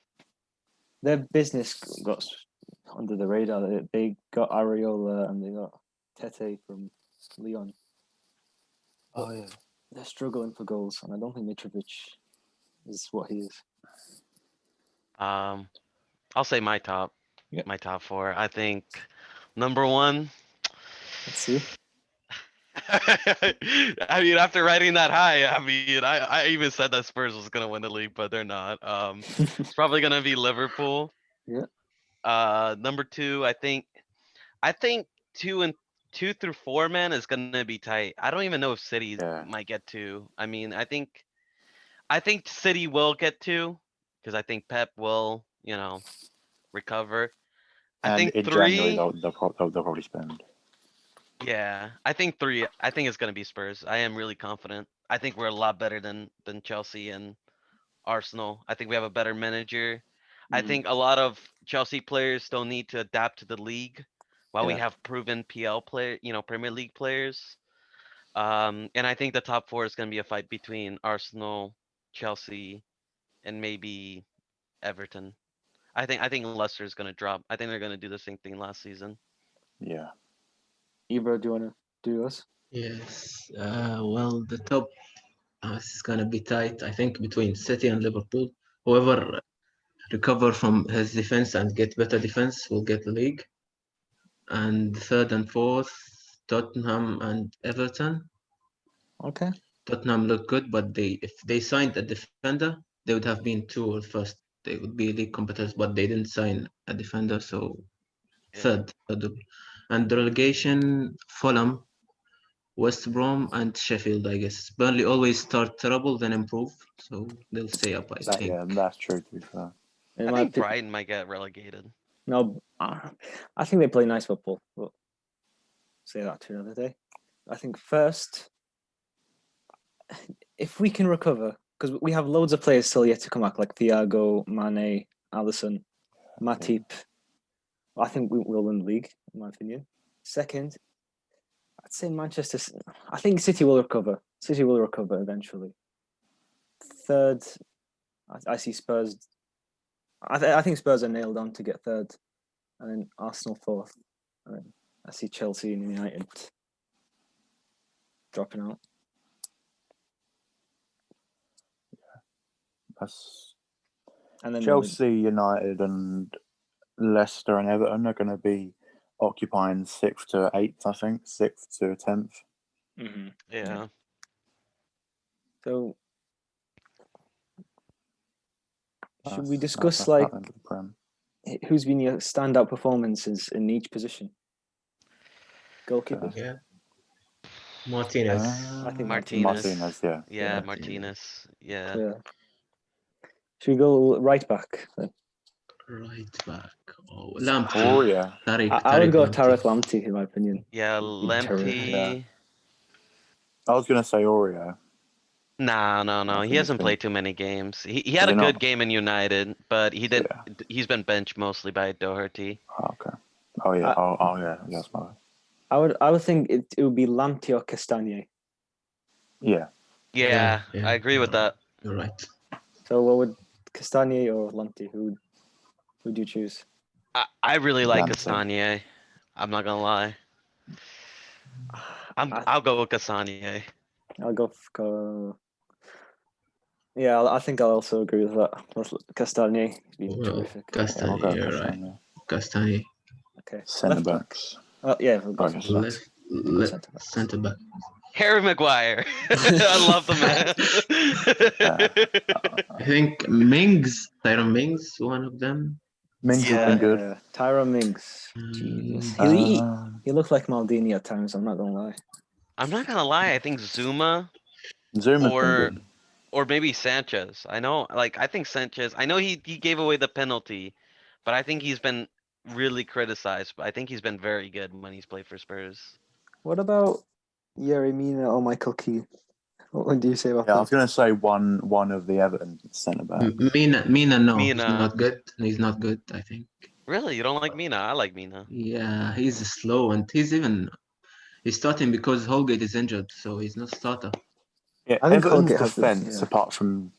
their business got under the radar. They got Areola and they got Tete from Lyon. Oh yeah. They're struggling for goals, and I don't think Mitrovic is what he is. I'll say my top. Yep. My top 4. I think number 1. Let's see. I mean, after writing that high, I mean, I even said that Spurs was gonna win the league, but they're not. It's probably gonna be Liverpool. Yeah. Number 2, I think 2 through 4, man, is gonna be tight. I don't even know if City Yeah. might get 2. I mean, I think City will get 2 because I think Pep will, recover. I And think in 3. January they'll probably spend. Yeah, I think 3. I think it's gonna be Spurs. I am really confident. I think we're a lot better than Chelsea and Arsenal. I think we have a better manager. I Mhm. think a lot of Chelsea players still need to adapt to the league, while we Yeah. have proven Premier League players. And I think the top 4 is gonna be a fight between Arsenal, Chelsea, and maybe Everton. I think Leicester is gonna drop. I think they're gonna do the same thing last season. Yeah. Ibra, do you want to do yours? Yes. Well, the top is gonna be tight. I think between City and Liverpool. Whoever recover from his defense and get better defense will get the league. And 3rd and 4th, Tottenham and Everton. Okay. Tottenham look good, but if they signed a defender, they would have been 2 or first. They would be league competitors, but they didn't sign a defender, so Yeah. third. And the relegation, Fulham, West Brom, and Sheffield, I guess. Burnley always start terrible, then improve, so they'll stay up, I think. Yeah, that's true, to be fair. In I my think opi- Brighton might get relegated. No, I think they play nice football. But say that to another day. I think first, if we can recover, because we have loads of players still yet to come back, like Thiago, Mane, Alisson, Matip. I think we will win the league, in my opinion. Second, I'd say Manchester. I think City will recover. City will recover eventually. Third, I see Spurs. I think Spurs are nailed on to get third, and then Arsenal 4th, and then I see Chelsea and United dropping out. That's And then Chelsea, United, and Leicester and Everton are going to be occupying 6th to 8th, I think, 6th to 10th. Mm-hmm. Yeah. So, should we That's discuss like happening to the Prem. who's been your standout performances in each position? Goalkeepers. Yeah. Martinez. I think Martinez. yeah. Yeah, Yeah. Martinez. Yeah. Yeah. Should we go right back then? Right back. Oh, Lamptey. Oh, yeah. I would go Lamptey. Tariq Lamptey, in my opinion. Yeah, terrific. Lamptey. I was going to say Oreo. No. I He think hasn't it's played too many games. He had a Is he good not? game in United, but he didn't. Yeah. He's been benched mostly by Doherty. Oh, okay. Oh, yeah. Oh, yeah. Yes, my bad. I would think it would be Lamptey or Castagne. Yeah. Yeah, I agree with that. You're right. So what would Castagne or Lamptey? Who would you choose? I really like Lamptey. Castagne. I'm not gonna lie. I'll go with Castagne. I'll go. Yeah, I think I'll also agree with that. Castagne, he's been Well, terrific. Castagne, I'll go you're right. Castagne. Castagne. Okay. Centre Left back. backs. Oh yeah, we've got Oh, yes. centre backs. Centre back. Harry Maguire. I love the man. I think Mings, Tyron Mings, one of them. Mings has Yeah. been good. Tyron Mings. Jesus. Mm, He looked like Maldini at times, I'm not gonna lie. I'm not gonna lie, I think Zuma Zuma's been or good. or maybe Sanchez. I know, like, I think Sanchez, I know he gave away the penalty, but I think he's been really criticized, but I think he's been very good when he's played for Spurs. What about Yerry Mina or Michael Keane? What do you say about Yeah, I them? was going to say one of the Everton centre backs. Mina, no, he's Mina. not good. He's not good, I think. Really? You don't like Mina? I like Mina. Yeah, he's slow and he's starting because Holgate is injured, so he's not starter. Yeah, I think Everton's Holgate has the- defence, yeah. apart from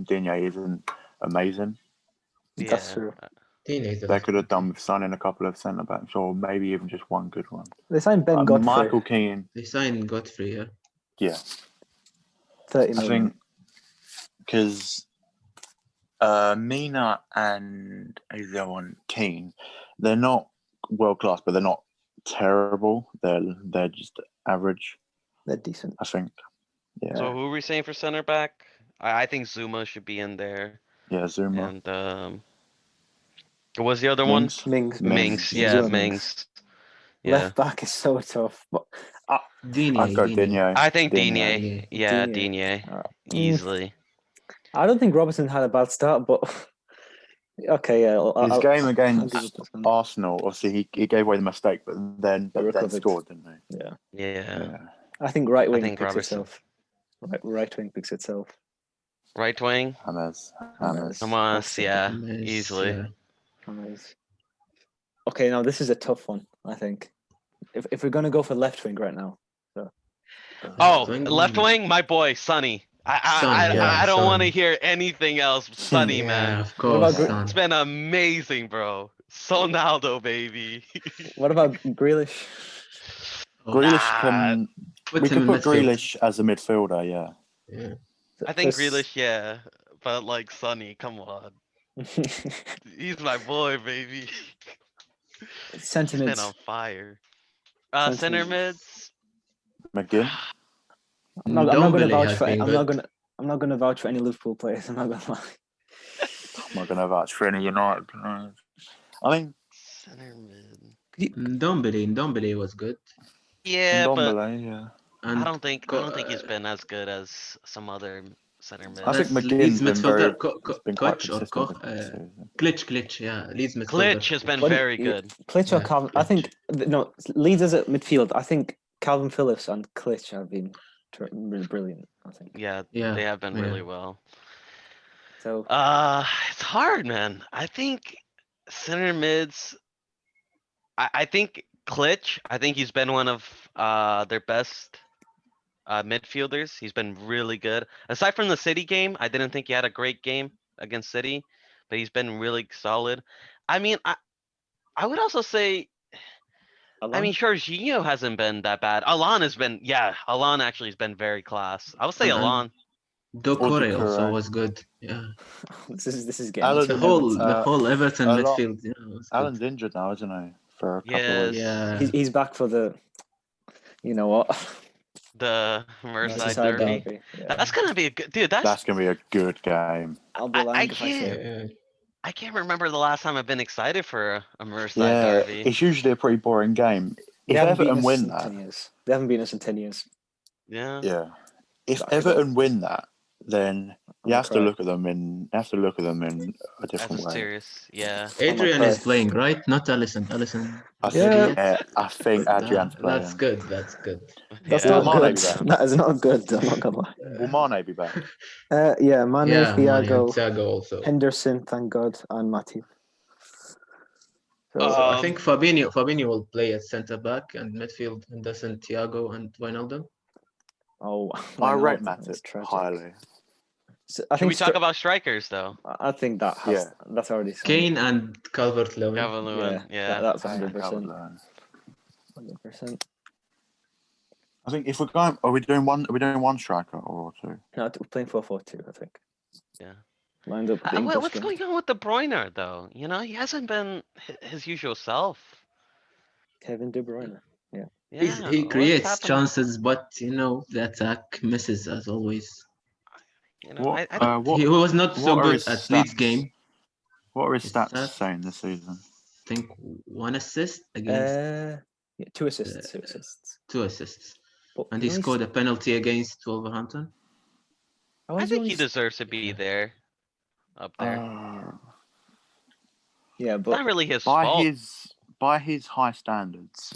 Digne, isn't amazing. That's Yeah. true. They could have done with signing a couple of centre backs, or maybe even just one good one. They signed Ben Godfrey. Michael Keane, They signed Godfrey, yeah. yeah, 30 I million. think because Mina and who's the other one, Keane, they're not world class, but they're not terrible. They're just average, They're decent. I think. Yeah, So who are we saying for center back? I think Zuma should be in there. yeah, Zuma. And what was the other Mings? one? Mings. Mings, yeah, Zuma Mings. Yeah. Left back is so tough. But Digne, I'd go Digne. I think Digne. Digne. Yeah, Digne. Digne. Alright. Easily. I don't think Robertson had a bad start, but okay, yeah. His game I'll against give it to him. Arsenal, obviously he gave away the mistake, but then recovered. scored, didn't he? Yeah. Yeah. I think right wing think picks Robertson. itself. Right wing picks itself. Right wing. James. Come on, That's it. yeah, James, easily. yeah. James. Okay, now this is a tough one, I think. If we're gonna go for left wing right now. Oh, wing? left wing, my boy, Sonny. Son, yeah, I don't want to Son. hear anything else. Sonny, Yeah, man. of What course, about Son. It's been amazing, bro. Sonaldo, baby. What about Grealish? Grealish Nah, can. Put We him could in put midfield. Grealish as a midfielder, yeah. Yeah. I think First- Grealish, yeah. But like Sonny, come on. He's my boy, baby. He's been Sentiments. on fire. Center Center mids. mids. McGinn. I'm not gonna Ndombele vouch has for. been good. I'm not gonna vouch for any Liverpool players. I'm not gonna lie. I'm not going to vouch for any United players. I think Center mid. Ndombele was good. Yeah, but Ndombele, yeah. And I don't think he's been as good as some other center mid. I think that's McGinn's Leeds been very, midfielder, been quite Koch or consistent Koch, this season. Klitsch, yeah, Leeds midfielder. Glitch has been What do very you- good. Klitsch or Yeah, Calvin? I Klitsch. think no. Leeds as a midfield. I think Calvin Phillips and Klitsch have been brilliant. I think Yeah, Yeah, they have been yeah. really well. so. It's hard, man. I think center mids. I think Klitsch. I think he's been one of their best midfielders. He's been really good. Aside from the City game, I didn't think he had a great game against City, but he's been really solid. I mean, I would also say, I mean, Jorginho hasn't been that bad. Alon actually has been very class. I would say And- Alon. Doucouré also Doucouré. was good. Yeah, this is Alan- getting the whole Everton a lot- midfield. Yeah, was good. Alan's injured now, isn't he? For a couple of Yes. weeks. Yeah, He's back for the. You know what? The Merseyside Merseyside derby. Yeah. That's gonna be a good dude. That's going to be a good game. I'll be I lying if I say can't- it. yeah. I can't remember the last time I've been excited for a Merseyside Yeah, derby. it's usually a pretty boring game. They If haven't beaten Everton us win in that, 10 years. They haven't beaten us in 10 years. Yeah. yeah. If That could Everton win that, then you I'll have to cry. look at them in a As different a way. serious, yeah. Adrian my is God. playing, right? Not Allison. Allison. I Yeah. think, I think Adrian's playing. That's good. That's good. That's Yeah, not Mane good. be back. That is not good. I'm not gonna lie. Will Mane be back? Yeah, Mane, Yeah, Mane and Thiago, Thiago also. Henderson, thank God, and Matip. So, So I Um, think Fabinho will play at centre back and midfield, and Henderson, Thiago, and Wijnaldum. oh, I rate Wijnaldum is Matip tragic. highly. So, I Can we think talk about strikers though? I think that has Yeah. that's already signed. Kane and Calvert-Lewin. Calvert-Lewin, yeah. That's Kane and 100%. Calvert-Lewin. 100%. I think if we're going, are we doing one striker or two? No, we're playing 4-4-2, I think. Yeah. Lined up with the English What's going on with De Bruyne though? You know, he hasn't been his usual self. Kevin De Bruyne. Yeah, He what's creates happening? chances, but the attack misses as always. What, I don't. He was not so what are good his at Leeds stats? game. What are his His stats stats, saying this season? I think 1 assist against Yeah, 2 assists. 2 assists. 2 assists. But And you he know, scored a penalty against Wolverhampton. how I is he think only he deserves to be there, up there. yeah, It's but not really his By fault. his high standards,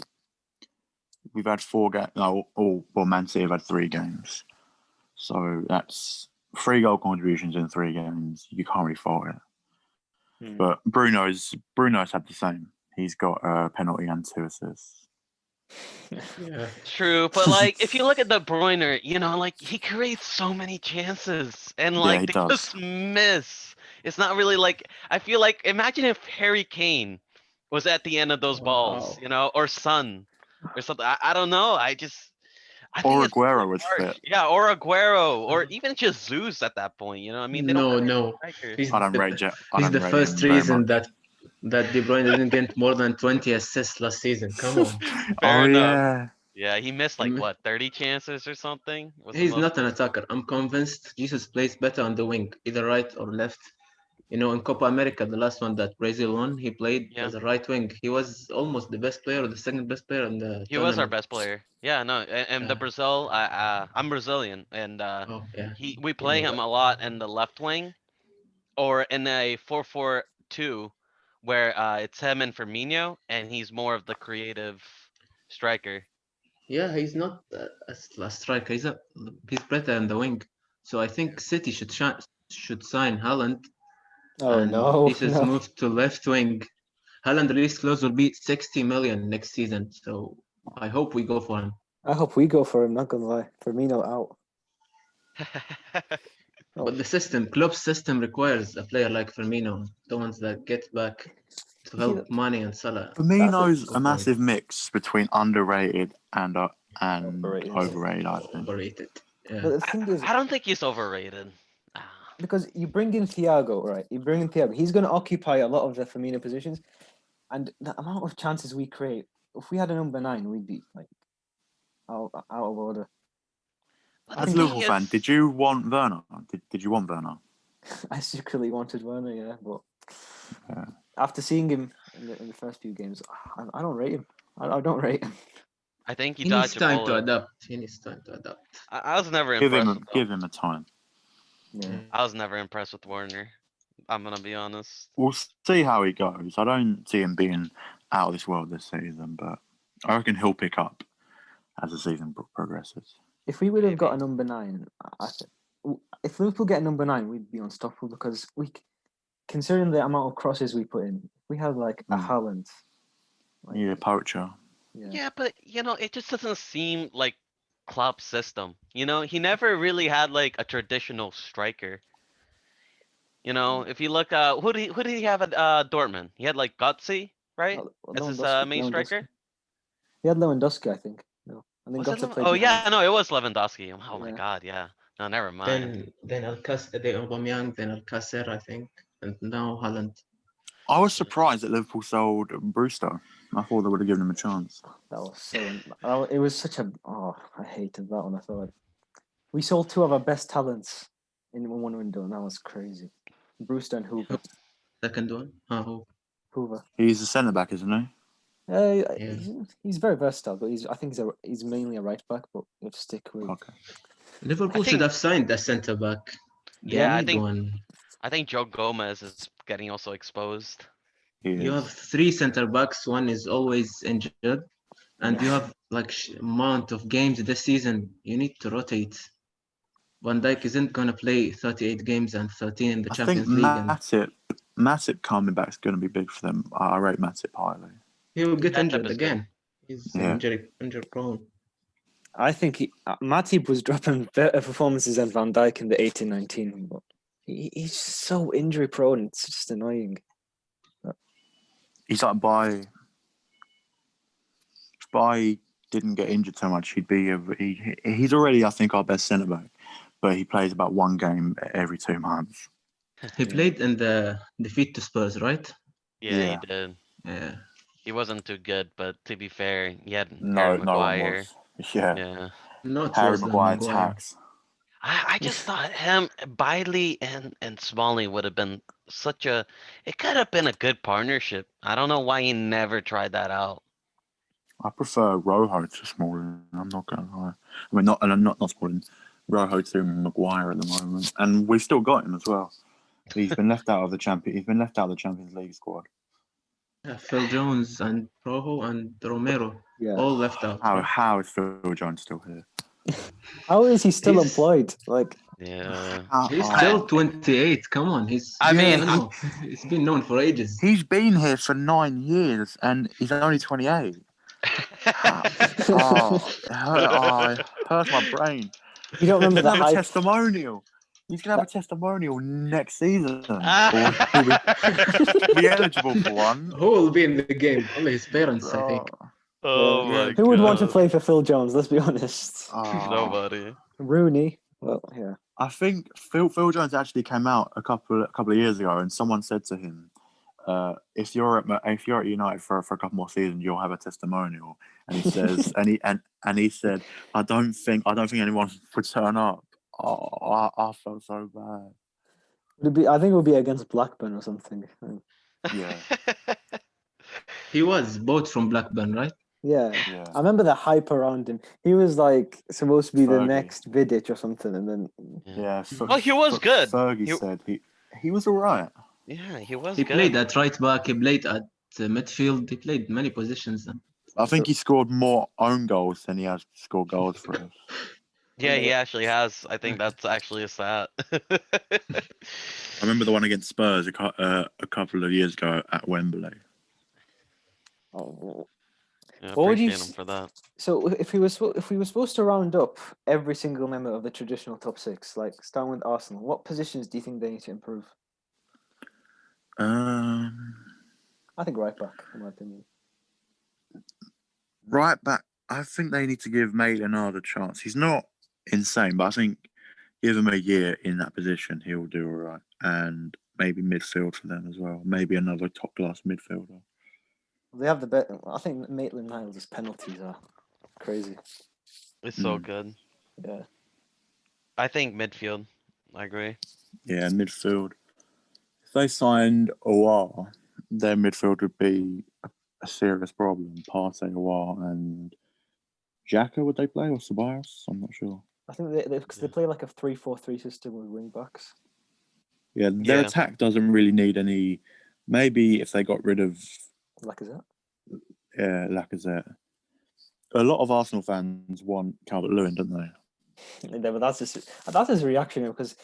we've had 4 games. No, Man City have had 3 games. So that's 3 goal contributions in 3 games. You can't really fault it. But Bruno's had the same. He's got a penalty and 2 assists. Yeah. True, but like if you look at De Bruyne, like he creates so many chances and Yeah, like he they does. just miss. It's not really like I feel like imagine if Harry Kane was at the end of those balls, Wow. or Son or something. I don't know. I think Or it's really Aguero was harsh. fit. Yeah, or Aguero, or even just Zeus at that point. I mean, they don't No, have any no. strikers. He's I don't the, rate it. I he's don't the rate first him very reason much. that De Bruyne didn't get more than 20 assists last season. Come on. Fair Oh enough. yeah. Yeah, he missed like Mm, what 30 chances or something. Was the He's most? not an attacker. I'm convinced Jesus plays better on the wing, either right or left. In Copa America, the last one that Brazil won, he played Yeah. as a right wing. He was almost the best player or the second best player in the He was our tournament. best player. Yeah, no, and the Uh, Brazil, I'm Brazilian, and oh, yeah. we You play know him that. a lot in the left wing, or in a 4-4-2, where it's him and Firmino, and he's more of the creative striker. Yeah, he's not a striker. He's better in the wing. So I think City should sign Haaland oh and no, Jesus no. moved to left wing. Haaland release clause will be 60 million next season. So I hope we go for him. I hope we go for him. Not gonna lie, Firmino out. Oh, But the Klopp's system requires a player like Firmino, the ones that get back to you see, help Mane and Salah. Firmino's Go a for massive it. mix between underrated and Overrated. overrated. I think. Overrated. Yeah. but the thing is, I don't think he's overrated. Ah, because you bring in Thiago, right? You bring in Thiago. He's going to occupy a lot of the Firmino positions, and the amount of chances we create. If we had a number 9, we'd be like out of order. But I the As a think thing Liverpool fan, is, did you want Werner? Did you want Werner? I secretly wanted Werner, yeah, but Yeah. after seeing him in the first few games, I don't rate him. I don't rate him. I think he He needs dodged a time to bullet. adapt. He needs time to adapt. I was never Give impressed with him. give him a time. Yeah. I was never impressed with Warner. I'm gonna be honest. We'll see how he goes. I don't see him being out of this world this season, but I reckon he'll pick up as the season progresses. If we would have got a Maybe. number 9, if Liverpool get a number 9, we'd be unstoppable because considering the amount of crosses we put in, if we had like a Haaland, like, Yeah, poacher. Yeah, but it just doesn't seem like Klopp's system. He never really had like a traditional striker. If you look, who did he have at Dortmund? He had like Götze, right? As his main striker. He had Lewandowski, I think. No, and then Was got it to Lewan? play Oh behind. yeah, no, it was Lewandowski. Oh my Yeah. God, yeah. No, never mind. Then Aubameyang, then Alcacer, I think, and now Haaland. I was surprised that Liverpool sold Brewster. I thought they would have given him a chance. That was so. It was such a. Oh, I hated that one. I thought we sold 2 of our best talents in one window, and that was crazy. Brewster and Hoover. Second one. Who? Hoover. He's a centre back, isn't he? Yeah. He's very versatile, but I think he's mainly a right back. But you have to stick with. Okay. Liverpool should think- have signed a centre back. They Yeah, need one. I think Joe Gomez is getting also exposed. He You is. have 3 centre backs. One is always injured, and you have like amount of games this season. You need to rotate. Van Dijk isn't gonna play 38 games and 13 in the I think Champions League, and Matip coming back is going to be big for them. I rate Matip highly. he will get That type injured is good. again. He's Yeah. injury prone. I think Matip was dropping better performances than Van Dijk in the 18-19, but he's just so injury prone. It's just annoying. He's like by didn't get injured so much, he's already, I think, our best centre back, but he plays about 1 game every 2 months. He played in the defeat to Spurs, right? Yeah, Yeah. he did. Yeah. He wasn't too good, but to be fair, he had Harry No, no one Maguire. was. Yeah, Yeah. Not Harry worse than Maguire Maguire. tax. I just thought him, Bailey and Smalling would have been such a. It could have been a good partnership. I don't know why he never tried that out. I prefer Rojo to Smalling. I'm not gonna lie. I mean, not Smalling. Rojo to Maguire at the moment, and we've still got him as well. He's been left out of the He's been left out of the Champions League squad. Yeah, Phil Jones and Rojo and Romero Yeah. all left out. How Right? how is Phil Jones still here? How is he still He's- employed? Like, Yeah. He's Oh, still 28. Come on, I mean, no, it's been known for ages. he's been here for 9 years, and he's only 28. It hurts my brain. you don't remember He's the gonna have a hype? testimonial. He's gonna have a testimonial next season, or Ah. he'll be eligible for one. Who will be in the game? Only his parents, I think. Oh Yeah. my Who would want to God. play for Phil Jones? Let's be honest. Nobody. Rooney. Well, yeah. I think Phil Jones actually came out a couple of years ago, and someone said to him, "If you're at United for a couple more seasons, you'll have a testimonial." And he says, and he said, "I don't think anyone would turn up." Oh, I felt so bad. I think it would be against Blackburn or something. Yeah, He was bought from Blackburn, right? Yeah. yeah. I remember the hype around him. He was like supposed to be the Fergie. next Vidic or something, and then Yeah. Well, he was good. Fergie He- said he was alright. Yeah, he was He good. played at right back. He played at midfield. He played many positions. I think he scored more own goals than he has scored goals for us. Yeah, he actually has. I think that's actually a stat. I remember the one against Spurs a couple of years ago at Wembley. oh. Yeah, What would you appreciate him for that. So if we were supposed to round up every single member of the traditional top six, like starting with Arsenal, what positions do you think they need to improve? I think right back, in my opinion. Right back, I think they need to give Maitland-Niles a chance. He's not insane, but I think give him a year in that position, he'll do all right. And maybe midfield for them as well. Maybe another top-class midfielder. They have the bet. I think Maitland-Niles' penalties are crazy. It's so good. Yeah. I think midfield. I agree. Yeah, midfield. If they signed Aouar, their midfield would be a serious problem. Partey, Aouar, and Xhaka, would they play, or Ceballos? I'm not sure. I think because they play like a 3-4-3 system with wing backs. Yeah, their Yeah. attack doesn't really need any. Maybe if they got rid of Lacazette. Lacazette. A lot of Arsenal fans want Calvert-Lewin, don't they? Yeah, but that's his reaction because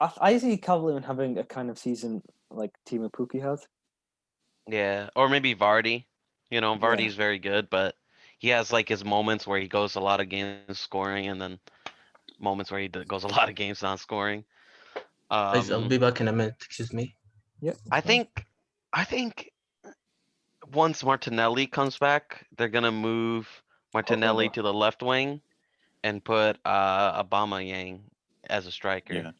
I see Calvert-Lewin having a kind of season like Timo Pukki had. Yeah, or maybe Vardy. You know, Yeah. Vardy's very good, but he has like his moments where he goes a lot of games scoring, and then moments where he goes a lot of games not scoring. Guys, I'll be back in a minute. Excuse me. Yeah. I think once Martinelli comes back, they're gonna move Martinelli Over. to the left wing and put Aubameyang as a striker. Yeah.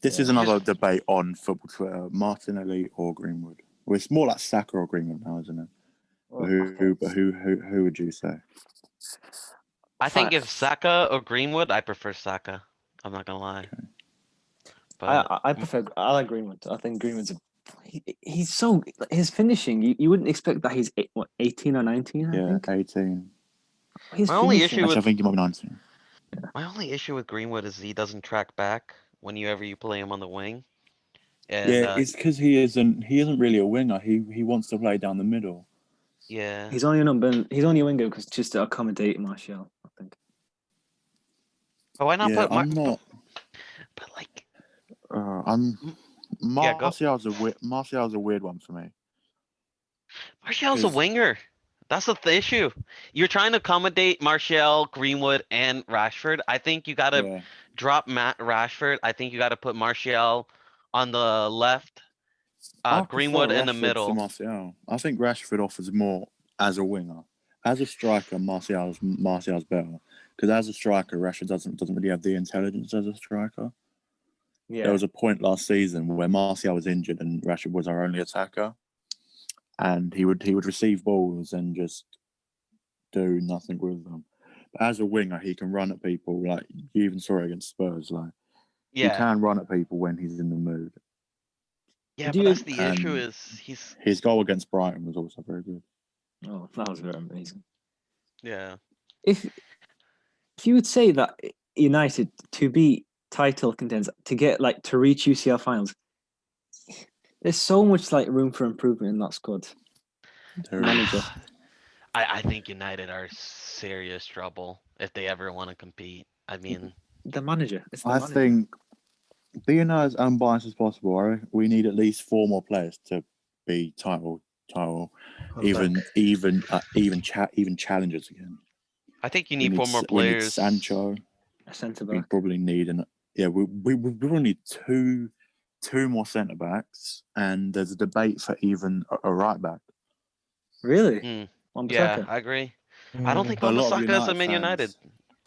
This Yeah. is another debate on football Twitter: Martinelli or Greenwood. Well, it's more like Saka or Greenwood now, isn't it? Well, But who would you say? I think if Saka or Greenwood, I prefer Saka. I'm not gonna lie. But I prefer. I like Greenwood. I think Greenwood's he's so his finishing. You wouldn't expect that he's 18 or 19. I Yeah, think 18. his My only finishing- issue Actually, I with think he might be 19. my only issue with Greenwood is he doesn't track back whenever you play him on the wing. And Yeah, it's because he isn't really a winger. He wants to play down the middle. yeah. He's only a winger because just to accommodate Martial. I think. But why not Yeah, put I'm not. But like I'm. Yeah, go. Martial's a weird one for me. Martial's a 'Cause- winger. That's the issue. You're trying to accommodate Martial, Greenwood, and Rashford. I think you gotta Yeah. drop Matt Rashford. I think you gotta put Martial on the left, I Greenwood prefer in the Rashford middle. to Martial. I think Rashford offers more as a winger. As a striker, Martial's better. Because as a striker, Rashford doesn't really have the intelligence as a striker. Yeah. There was a point last season where Martial was injured and Rashford was our only attacker. and he would receive balls and just do nothing with them. But as a winger, he can run at people. Like you even saw it against Spurs. Like he Yeah, can run at people when he's in the mood. yeah, Do but you- that's the issue And is he's, his goal against Brighton was also very good. Oh, that was very amazing. yeah. If you would say that United to be title contenders, to get like to reach UCL finals, there's so much like room for improvement in that squad. Manager. I think United are serious trouble if they ever want to compete. I mean, The manager. It's the I manager. think being as unbiased as possible, we need at least 4 more players to be title, even challengers again. I think you We need 4 more We need players. Sancho. A centre We back. probably need we will need two more centre backs, and there's a debate for even a right back. Really? Mm, Wan yeah, Bissaka? I agree. I don't think A lot of Wan-Bissaka is a United Man fans- United.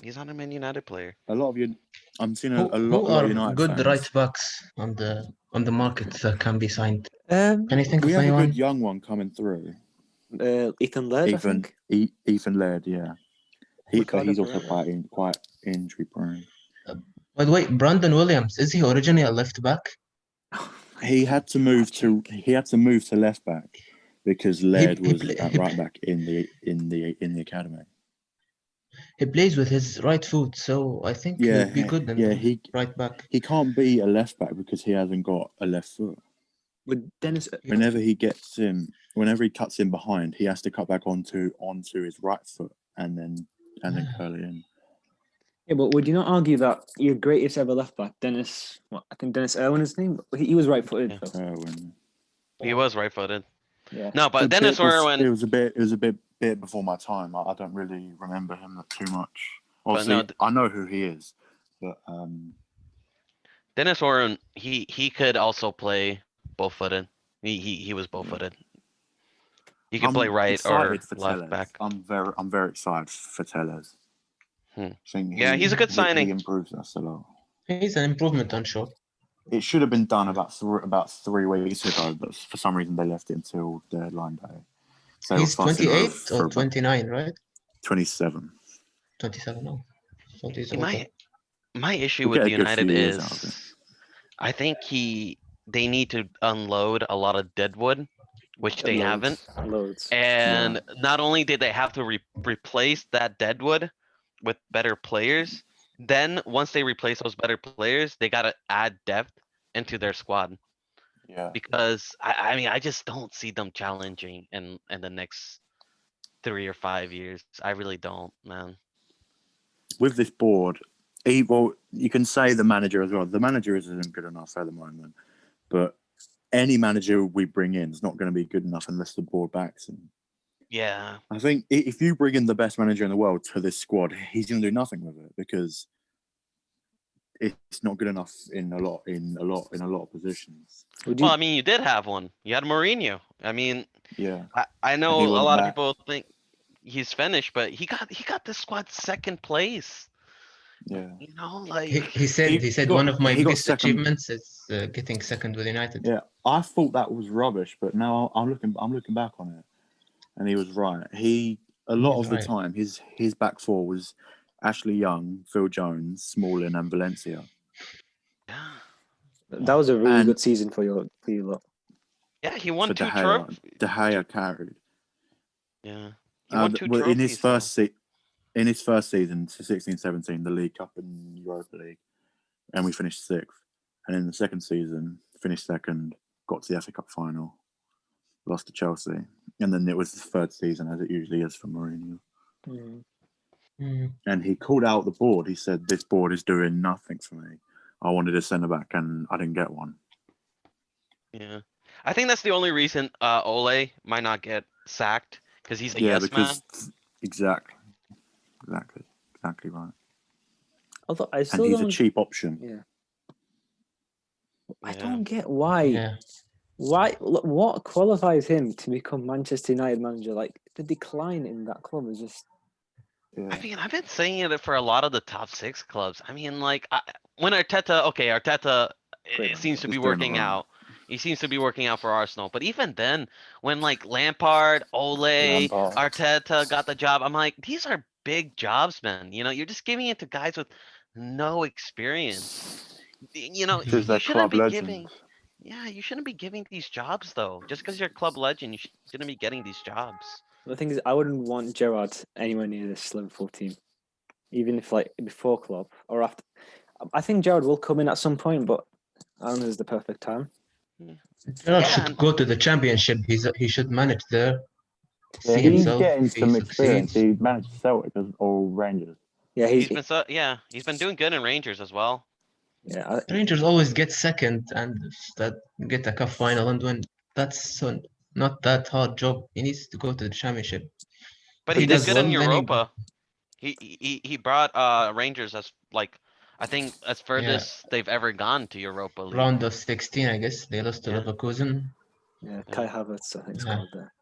He's not a Man United player. A lot of you, I'm seeing Who, a who lot are of United good fans. right backs on the market that can be signed? Can you think We of have a anyone? good young one coming through. Ethan Laird, I think. Ethan Laird, yeah. But Ricardo he's also Pereira. quite injury prone. By the way, Brandon Williams, is he originally a left back? He had to move to left back because Laird was at right back in the academy. He plays with his right foot, so I think he'd be good in the right back. He can't be a left back because he hasn't got a left foot. With Dennis. Whenever he cuts in behind, he has to cut back onto his right foot and then curl it in. Yeah, but would you not argue that your greatest ever left back, Dennis? I think Dennis Irwin is his name. He was right-footed. Yeah. Though. He was right-footed. Yeah. No, but Dennis Irwin. It was a bit before my time. I don't really remember him too much. Obviously, no, I know who he is, but Dennis Irwin, he could also play both-footed. He was both-footed. He can play right or excited for left Tellez. back. I'm very excited for Tellez. Yeah, he's a good signing. He improves us a lot. He's an improvement on Shaw. It should have been done about 3 weeks ago, but for some reason they left it until deadline day. So He's 28 or 29, right? 27. 27, no. So he's See, older. my issue We'll with get a good United few years out of him. is, I think they need to unload a lot of deadwood, which they haven't. Loads. And not only did they have to replace that deadwood with better players, then once they replace those better players, they gotta add depth into their squad. Yeah. Because I mean, I just don't see them challenging in the next 3 or 5 years. I really don't, man. With this board, you can say the manager as well. The manager isn't good enough at the moment, but any manager we bring in is not going to be good enough unless the board backs him. Yeah. I think if you bring in the best manager in the world to this squad, he's going to do nothing with it because it's not good enough in a lot of positions. Well, I mean, you did have one. You had Mourinho. I mean, Yeah. I know he a wasn't lot of that- people think he's finished, but he got the squad second place. Yeah. You know, like He said got- one of my he got biggest second. achievements is getting second with United. Yeah, I thought that was rubbish, but now I'm looking back on it, and he was right. A lot He's of the right. time, his back four was Ashley Young, Phil Jones, Smalling, and Valencia. yeah, That was a really And- good season for you lot. yeah, he won For 2 De Gea, trophies. De Gea carried. Yeah, he won 2 In trophies. his first season, 16-17, the League Cup and Europa League, and we finished 6th. And in the second season, finished 2nd, got to the FA Cup final, lost to Chelsea, and then it was the 3rd season, as it usually is for Mourinho. And he called out the board. He said, "This board is doing nothing for me. I wanted a centre back, and I didn't get one." Yeah, I think that's the only reason Ole might not get sacked because he's a yes man. Exactly right. Although I And still he's a don't. cheap option. Yeah. I Yeah. don't get why. Yeah. What qualifies him to become Manchester United manager? Like the decline in that club is just. Yeah. I mean, I've been saying it for a lot of the top 6 clubs. I mean, like when Arteta, Great it seems to be He's doing working alright. out. He seems to be working out for Arsenal. But even then, when like Lampard, Ole, Lampard. Arteta got the job, I'm like, these are big jobs, man. You know, you're just giving it to guys with no experience. You know, This is their you shouldn't club be legend. giving. Yeah, you shouldn't be giving these jobs though. Just because you're a club legend, you shouldn't be getting these jobs. The thing is, I wouldn't want Gerrard anywhere near this Liverpool team, even if like before Klopp or after. I think Gerrard will come in at some point, but I don't know if it's the perfect time. Gerrard Yeah, should and- go to the championship. He should manage there. Yeah, See he's himself getting if he some experience. succeeds. He managed Celtic or Rangers. Yeah, he's been yeah, he's been doing good in Rangers as well. yeah. Rangers always get second and that get a cup final and win. That's not that hard job. He needs to go to the championship. But If he did does good in well, then Europa. He brought Rangers as like I think as yeah, furthest they've ever gone to Europa League. round of 16, I guess they lost to Yeah. Leverkusen. Yeah, Kai Havertz, I think it's Yeah. called there.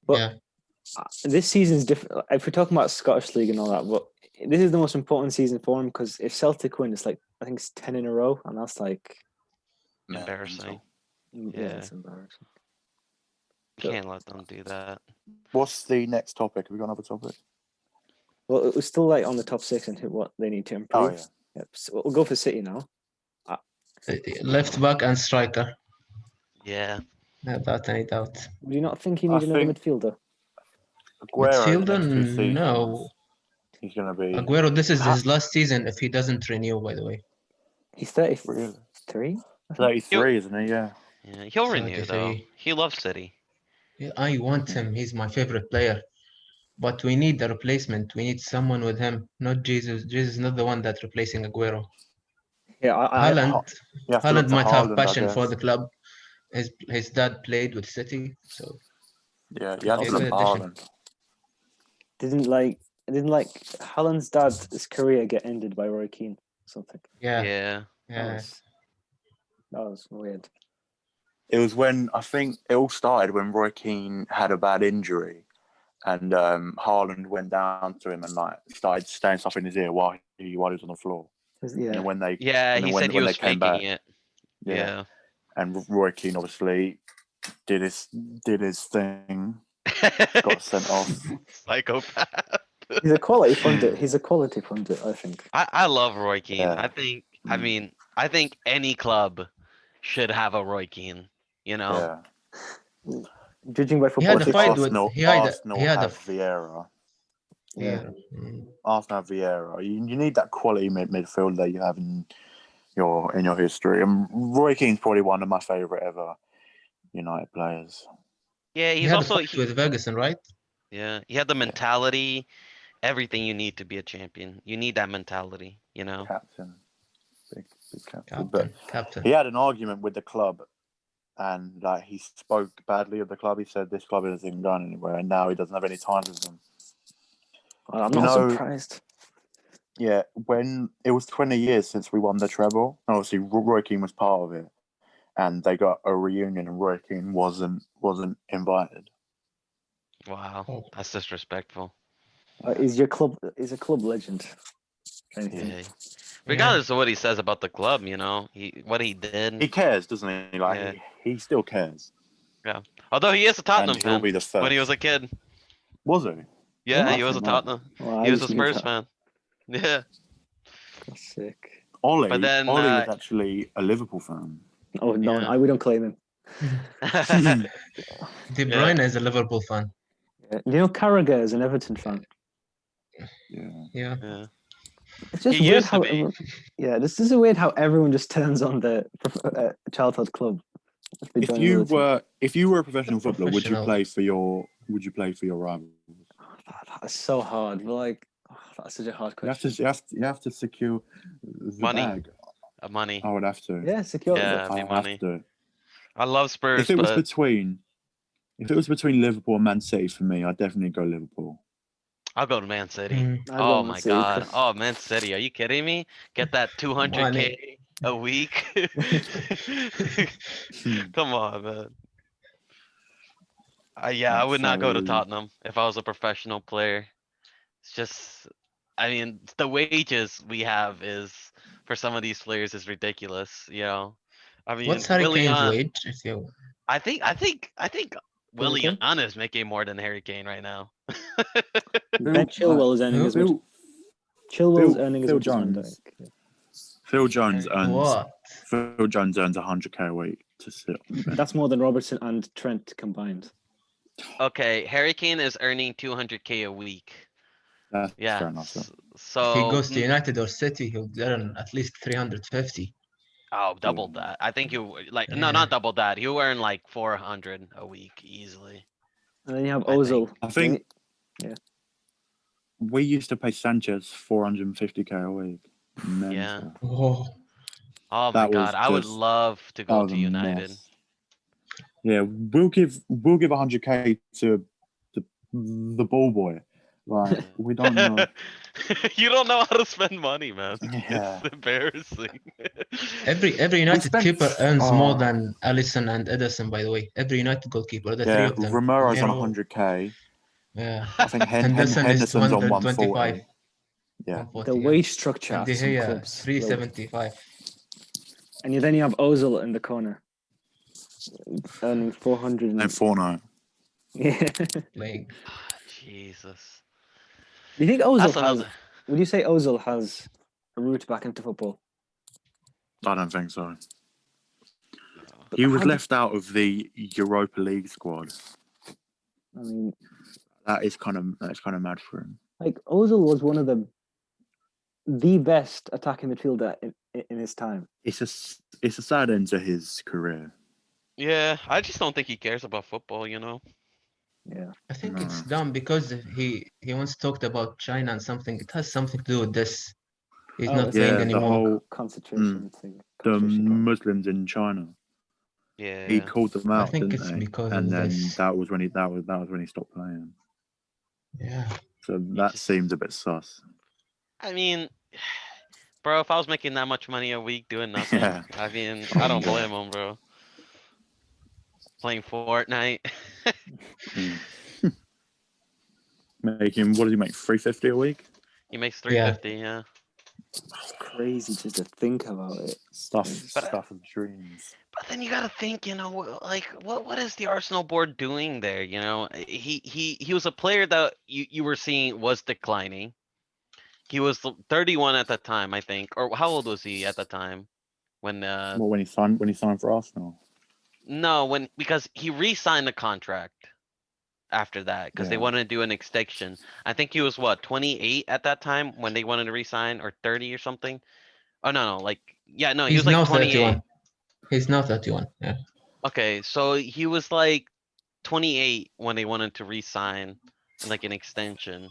But Yeah, this season's different. If we're talking about Scottish League and all that, but this is the most important season for him because if Celtic win, it's like I think it's 10 in a row, and that's like Embarrassing. yeah, it's embarrassing. You can't let them do that. What's the next topic? Have we got another topic? Well, it was still like on the top six and what they need to improve. Oh yeah. Yep. So we'll go for City now. left back and striker, Yeah. without any doubt. Do you not think you I need another think- midfielder? Aguero the next 2 Midfielder, seasons, no. he's gonna be Aguero, this is his last season if he doesn't renew, by the way. He's 33. really 33, isn't he? Yeah. Yeah, he'll renew though. 33. He loves City. Yeah, I want him. He's my favorite player. But we need a replacement. We need someone with him, not Jesus. Jesus is not the one that's replacing Aguero. Yeah, Haaland, You have to look Haaland to might have Haaland, I passion for guess. the club. His dad played with City, so Yeah, you have Yeah, to look good to addition. Haaland. didn't like Haaland's dad's career get ended by Roy Keane or something. yeah. Yeah. That was weird. It was when I think it all started when Roy Keane had a bad injury, and Haaland went down to him and like started saying stuff in his ear while he was on the floor. Yeah, And when they Yeah, and then he when, said he when was they came faking back, it. yeah. Yeah. And Roy Keane obviously did his thing, got sent off. Psychopath. he's a quality pundit. He's a quality pundit, I think. I love Roy Keane. Yeah. I mean, I think any club should have a Roy Keane, you know? Yeah. Judging by He football, had a Obviously, fight with Arsenal, he had Arsenal he had a have Vieira. yeah. Arsenal have Vieira. You need that quality midfielder you have in your history. And Roy Keane's probably one of my favourite ever United players. Yeah, he he's had a also fight with Ferguson, right? yeah, he had the mentality, everything you need to be a champion. You need that mentality, you know? Captain. Big captain. But Captain. he had an argument with the club and like he spoke badly of the club. He said this club isn't going anywhere and now he doesn't have any time with them. I'm You not know- surprised. Yeah, when it was 20 years since we won the treble, obviously Roy Keane was part of it, and they got a reunion, and Roy Keane wasn't invited. Wow, Oh. that's disrespectful. Is a club legend? if anything. Yeah. Regardless of what he says about the club, you know, what he did. He cares, doesn't he? Like Yeah. he still cares. Although he is a Tottenham And he'll fan be the first. when he was a kid. Was he? Yeah, What? he was a No. Tottenham. Well, I He was a used to be Spurs fan. Yeah. That's sick. Ollie. But then, Ollie was actually a Liverpool fan. Oh no, Yeah. we don't claim him. De Bruyne is a Liverpool fan. Yeah. You know, Carragher is an Everton fan. Yeah. Yeah. Yeah. It's just He weird used to how. be. Yeah, this is weird how everyone just turns on the childhood club. they If join you another team. were a professional footballer, would you Professional. play for your rival? That's so hard. But like, that's such a hard You have question. to secure the Money. bag. Money. I would have to. Yeah, secure. Yeah. I It'd be have money. to. I love Spurs, If it was but between Liverpool and Man City for me, I'd definitely go Liverpool. I'll go to Man City. Mm. I'd go Oh Man my City, god. 'cause- Oh, Man City. Are you kidding me? Get that 200K Money. a week. Come on, man. Yeah, I would not go to Salary. Tottenham if I was a professional player. It's just, I mean, the wages we have is for some of these players is ridiculous, you know. I mean, What's Harry Kane's Willian, wage? If you I think Kane? Willian is making more than Harry Kane right now. Ben Chilwell is earning as much. Chilwell's earning as Phil much as Van Jones. Dijk. Phil Jones Harry- earns what? Phil Jones earns 100k a week to sit on the bench. That's more than Robertson and Trent combined. Okay, Harry Kane is earning 200K a week. That's Yeah. fair enough. s- Though. So If he goes to mm, United or City, he'll earn at least 350. oh, double that. I think you like no, Yeah. not double that. You earn like 400 a week easily. And then you have I think. Ozil. I think Yeah. we used to pay Sanchez 450k a week. Yeah. Mental. Oh, Oh my That was god, I would just- love to That go was to a United. mess. Yeah, we'll give 100k to the ball boy. Like we don't know. You don't know how to spend money, man. Yeah. It's embarrassing. every United spent- keeper earns more oh. than Alisson and Ederson, by the way. Every United goalkeeper, the three Yeah, of them. Romero's on Romero, 100k. Yeah. I think Henderson is Henderson's on 225. 140. Yeah. 140, The yeah. wage structure And at De some Gea, clubs. 375. And then you have Ozil in the corner. Earning 400. And Fortnite. Yeah. Playing. Jesus. Do you think Ozil That's has? another. Would you say Ozil has a route back into football? I don't think so. But He was how do- left out of the Europa League squad. I mean, That's kind of mad for him. like Ozil was one of the best attacking midfielder in his time. It's a sad end to his career. Yeah, I just don't think he cares about football, you know? Yeah. I think it's No. dumb because he once talked about China and something. It has something to do with this. He's Oh, not it's playing the anymore. whole concentration thing. the Concentration camp. Muslims in China. Yeah. He called them out, think didn't it's he? because and of then this. that was when he stopped playing. Yeah. So that just- seems a bit sus. I mean, bro, if I was making that much money a week doing nothing, Yeah. I mean, I don't blame him, bro. Playing Fortnite. Mm. Making what did he make? 350 a week. He makes Yeah. 350, yeah. It's crazy just to think about it. Stuff of dreams. But then you gotta think, you know, like what is the Arsenal board doing there? You know, he was a player that you were seeing was declining. He was 31 at the time, I think. Or how old was he at the time? When Well, when he signed for Arsenal. no, because he re-signed the contract after that because they Yeah. wanted to do an extension. I think he was what, 28 at that time when they wanted to re-sign, or 30 or something. Oh no, like yeah, no, he He's was like now 28. 31. He's now 31. Yeah. Okay, so he was like 28 when they wanted to re-sign like an extension.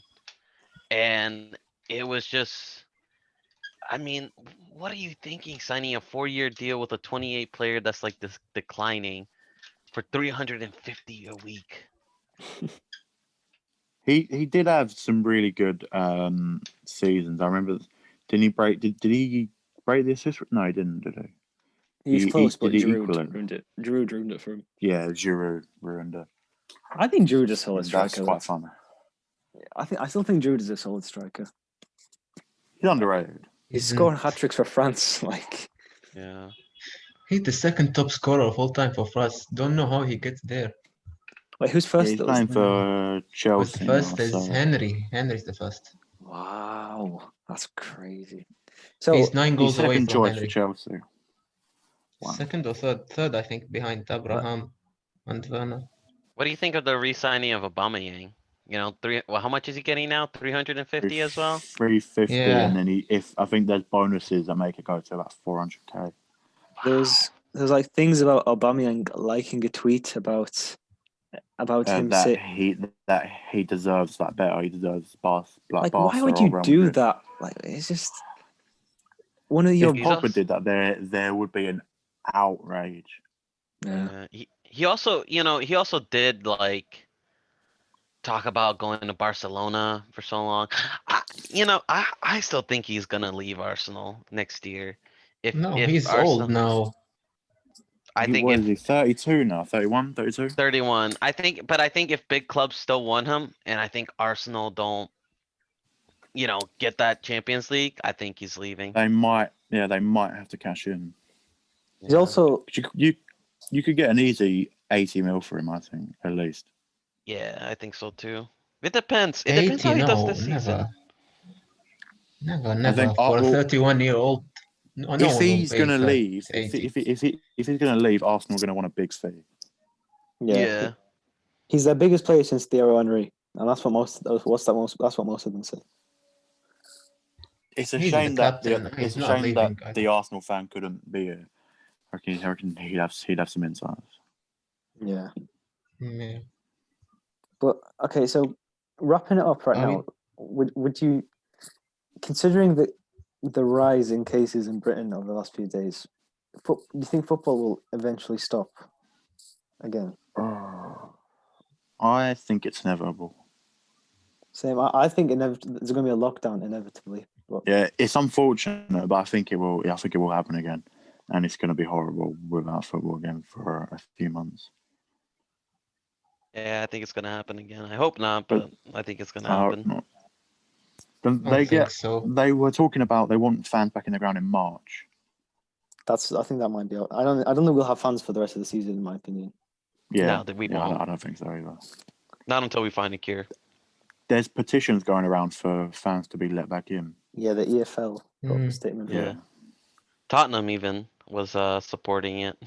And it was just, I mean, what are you thinking signing a 4-year deal with a 28 player that's like this declining for 350 a week? He did have some really good seasons. I remember. Did he break the assist? No, he didn't. Did he? He's close, but did he Giroud equal it? ruined it. Giroud ruined it for him. Yeah, Giroud ruined it. I think Giroud is a solid That's striker. quite fun. I still think Giroud is a solid striker. He's underrated. He's Isn't- scoring hat tricks for France. Like, Yeah. He's the second top scorer of all time for France. Don't know how he gets there. wait, who's Yeah, first? he's though? playing for But Chelsea the first now. is So Henry. Henry's the first. Wow, that's crazy. So He's 9 he's goals away second from choice for Henry. Chelsea. Wow. Second or third? Third, I think, behind Abraham and Werner. What do you think of the re-signing of Aubameyang? You know, how much is he getting now? 350 as well? 350, Yeah. and then I think there's bonuses that make it go to about 400k. there's like things about Aubameyang liking a tweet about him that he deserves that better. He deserves like why Barca would or you Real do Madrid. that? Like it's just one of your If He's Pogba also- did that, there would be an outrage. yeah. He also, you know, he also did like talk about going to Barcelona for so long. I still think he's gonna leave Arsenal next year. If No, if he's Arsenal, old now. I think What if is he, 32 now? 31, 32? 31, I think if big clubs still want him, and I think Arsenal don't, you know, get that Champions League, I think he's leaving. They might have to cash in. He's Yeah. also But you could get an easy 80 mil for him, I think, at least. Yeah, I think so too. It depends. It depends how 80, he does no, this season. never. think, For a well, 31-year-old, no if one will he's pay gonna leave, 80. if he's gonna leave, Arsenal are gonna want a big fee. Yeah. he's their biggest player since Thierry Henry, and that's what most of them say. It's a He's the shame that captain. He's not leaving. I the don't- Arsenal fan couldn't be here. I reckon he'd have some insights. Yeah. Yeah. But okay, so wrapping it up right Are we- now, would you, considering the rise in cases in Britain over the last few days, do you think football will eventually stop again? I think it's inevitable. Same. I think there's going to be a lockdown inevitably. But Yeah, it's unfortunate, but I think it will. I think it will happen again, and it's going to be horrible without football again for a few months. Yeah, I think it's gonna happen again. I hope not, but I think it's gonna I hope happen. not. I don't think so. They were talking about they want fans back in the ground in March. I think that might be out. I don't think we'll have fans for the rest of the season, in my opinion. Yeah, No, that we won't. I don't think so either. Not until we find a cure. There's petitions going around for fans to be let back in. Yeah, the EFL put up a Mhm. statement. Yeah. Tottenham even was supporting it.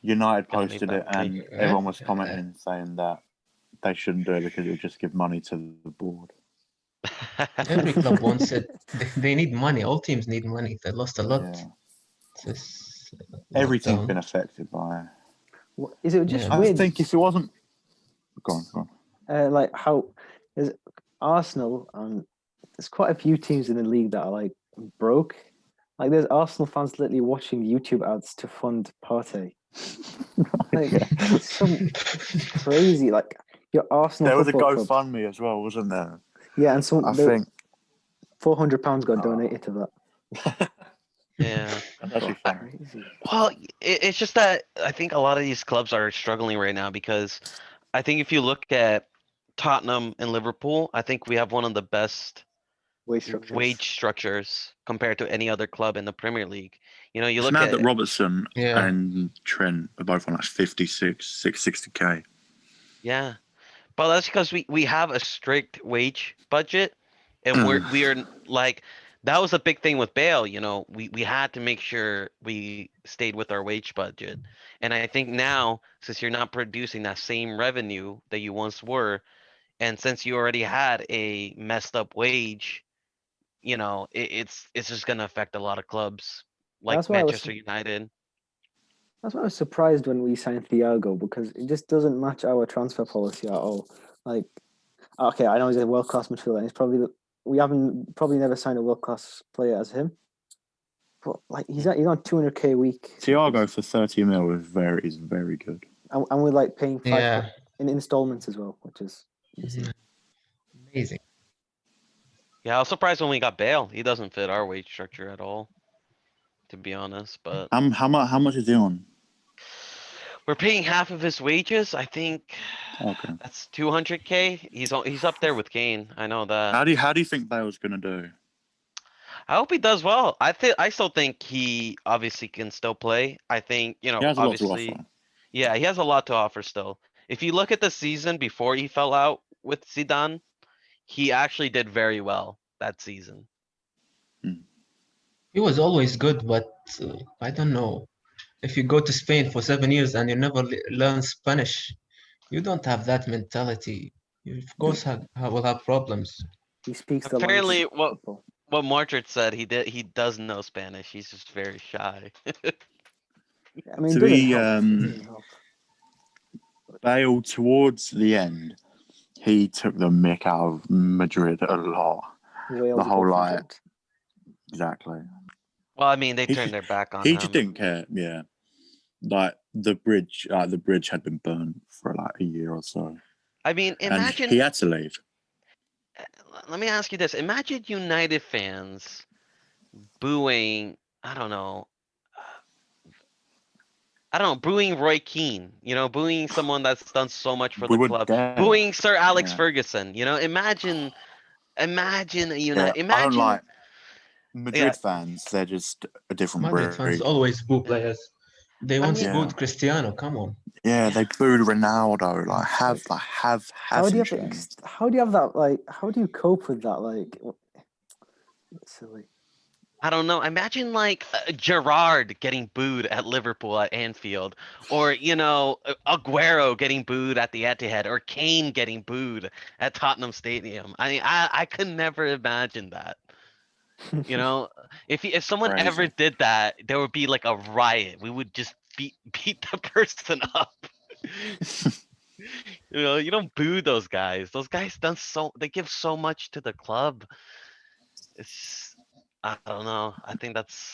United Gonna be posted it, back. and everyone was commenting saying that they shouldn't do it because it would just give money to the board. Every club wants it. They need money. All teams need money. They lost a lot. Yeah. This Every team's lockdown. been affected by it. Is it just Yeah. I weird? think if it wasn't, go on. Like how is Arsenal and there's quite a few teams in the league that are like broke. Like there's Arsenal fans literally watching YouTube ads to fund Partey. Like it's some crazy like your Arsenal. There was a football club. GoFundMe as well, wasn't there? Yeah, and so I think £400 got donated to that. Yeah. that's actually funny. Crazy. Well, it's just that I think a lot of these clubs are struggling right now because I think if you look at Tottenham and Liverpool, I think we have one of the best wage structures compared to any other club in the Premier League. You know, you It's look mad at that Robertson Yeah. and Trent are both on like 60K. yeah, but that's because we have a strict wage budget, and we are like that was a big thing with Bale. You know, we had to make sure we stayed with our wage budget, and I think now since you're not producing that same revenue that you once were, and since you already had a messed up wage, you know, it's just gonna affect a lot of clubs like That's why I was- Manchester United. That's why I was surprised when we signed Thiago because it just doesn't match our transfer policy at all. Like, okay, I know he's a world class midfielder, and he's we haven't probably never signed a world class player as him. But like, he's on 200k a week. Thiago for 30 mil is very good. and we're like paying 5 Yeah. in installments as well, which is Mhm. Amazing. Yeah, I was surprised when we got Bale. He doesn't fit our wage structure at all, to be honest. But How much is he on? we're paying half of his wages. I think Okay. that's 200k. He's up there with Kane. I know that. How do you think Bale's gonna do? I hope he does well. I still think he obviously can still play. I think, you know, He has a lot to obviously, offer. yeah, he has a lot to offer still. If you look at the season before he fell out with Zidane, he actually did very well that season. He was always good, but I don't know. If you go to Spain for 7 years and you never learn Spanish, you don't have that mentality. You of course will have problems. he speaks the Apparently, language. of football. what Marchard said, he does know Spanish. He's just very shy. I mean, To it doesn't be, help. It doesn't help. Bale towards the end, he took the mick out of Madrid a lot. Wales the whole both lot. injured. Exactly. Well, I mean, they He turned just- their back on He him. just didn't care. Yeah. Like the bridge had been burned for like a year or so, I mean, and imagine. he had to leave. Let me ask you this: imagine United fans booing. I don't know. Booing Roy Keane. You know, booing someone that's done so much for We the would club. dare. Booing Sir Alex Yeah. Ferguson. You know, imagine Yeah, United. I don't Imagine. like Madrid Yeah. fans. They're just a different Madrid breed. fans always boo players. They once mean- booed Cristiano. Come on. Yeah, they booed Ronaldo. Like, have How do you some have shame. how do you have that? Like, how do you cope with that? Like, it's silly. I don't know. Imagine like Gerrard getting booed at Liverpool at Anfield, or Aguero getting booed at the Etihad, or Kane getting booed at Tottenham Stadium. I mean, I could never imagine that. If someone ever Crazy. did that, there would be like a riot. We would just beat the person up. You don't boo those guys. Those guys they give so much to the club. I don't know. I think that's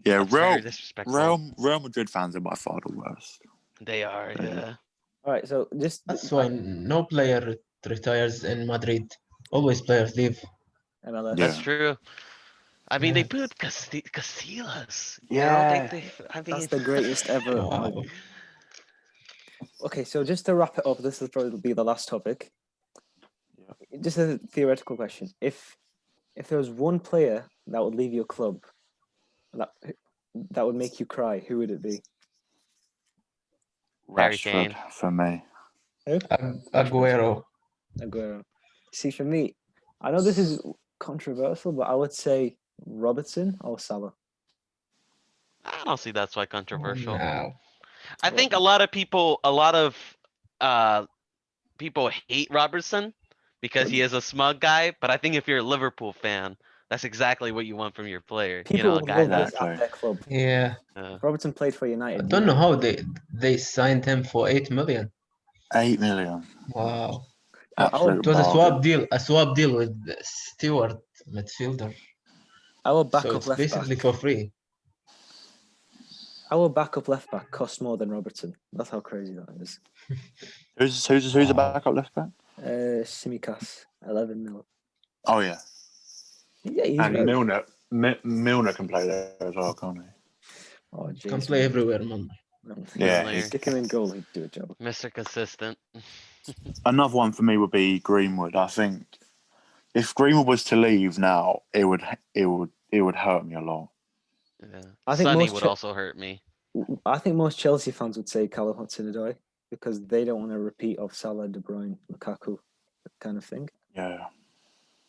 Yeah, very disrespectful. Real Madrid fans are by far the worst. They are, yeah. All right, so just That's why no player retires in Madrid. Always players leave. MLS. That's Yeah. true. I mean, they Yeah. booed Casillas. Yeah, I that's mean, the greatest ever. Wow. Like, okay, so just to wrap it up, this will probably be the last topic. Just a theoretical question: if there was one player that would leave your club, that would make you cry, who would it be? Harry Rashford Kane. for me. Who? Aguero. Aguero. See, for me, I know this is controversial, but I would say Robertson or Salah. I don't see that's why controversial. No. I think a lot of people hate Robertson because he is a smug guy, but I think if you're a Liverpool fan, that's exactly what you want from your player. People A guy love that this at their club. Yeah. If Robertson played for I United. don't know how they signed him for 8 million. 8 million. Wow. Absolute It was bargain. a swap deal with Stewart midfielder. Our So backup it's left basically back. for free. Our backup left back costs more than Robertson. That's how crazy that is. Who's the Wow. backup left back? Simicas, 11 mil. Oh yeah. Yeah, he's And very. Milner can play there as well, can't he? Oh, Can jeez, play man. everywhere, man. Yeah, Milner. he's Stick him in goal, he'd do a job. Mr. Consistent. another one for me would be Greenwood. I think if Greenwood was to leave now, it would hurt me a lot. Yeah. I think Sonny most would Che- also hurt me. I think most Chelsea fans would say Callum Hudson-Odoi because they don't want a repeat of Salah, De Bruyne, Lukaku kind of thing. Yeah,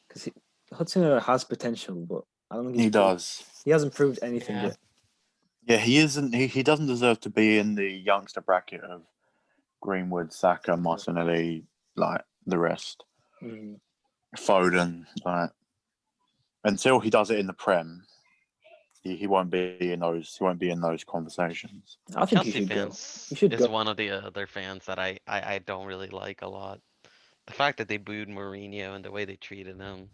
Because Hudson-Odoi has potential, but I don't think he does. He hasn't proved anything Yeah. yet. Yeah, he isn't. He doesn't deserve to be in the youngster bracket of Greenwood, Saka, Martinelli, like the rest. Mm. Foden, like until he does it in the Prem, he won't be in those. He won't be in those conversations. I think he Chelsea should go. fans He should is go. one of the other fans that I don't really like a lot. The fact that they booed Mourinho and the way they treated him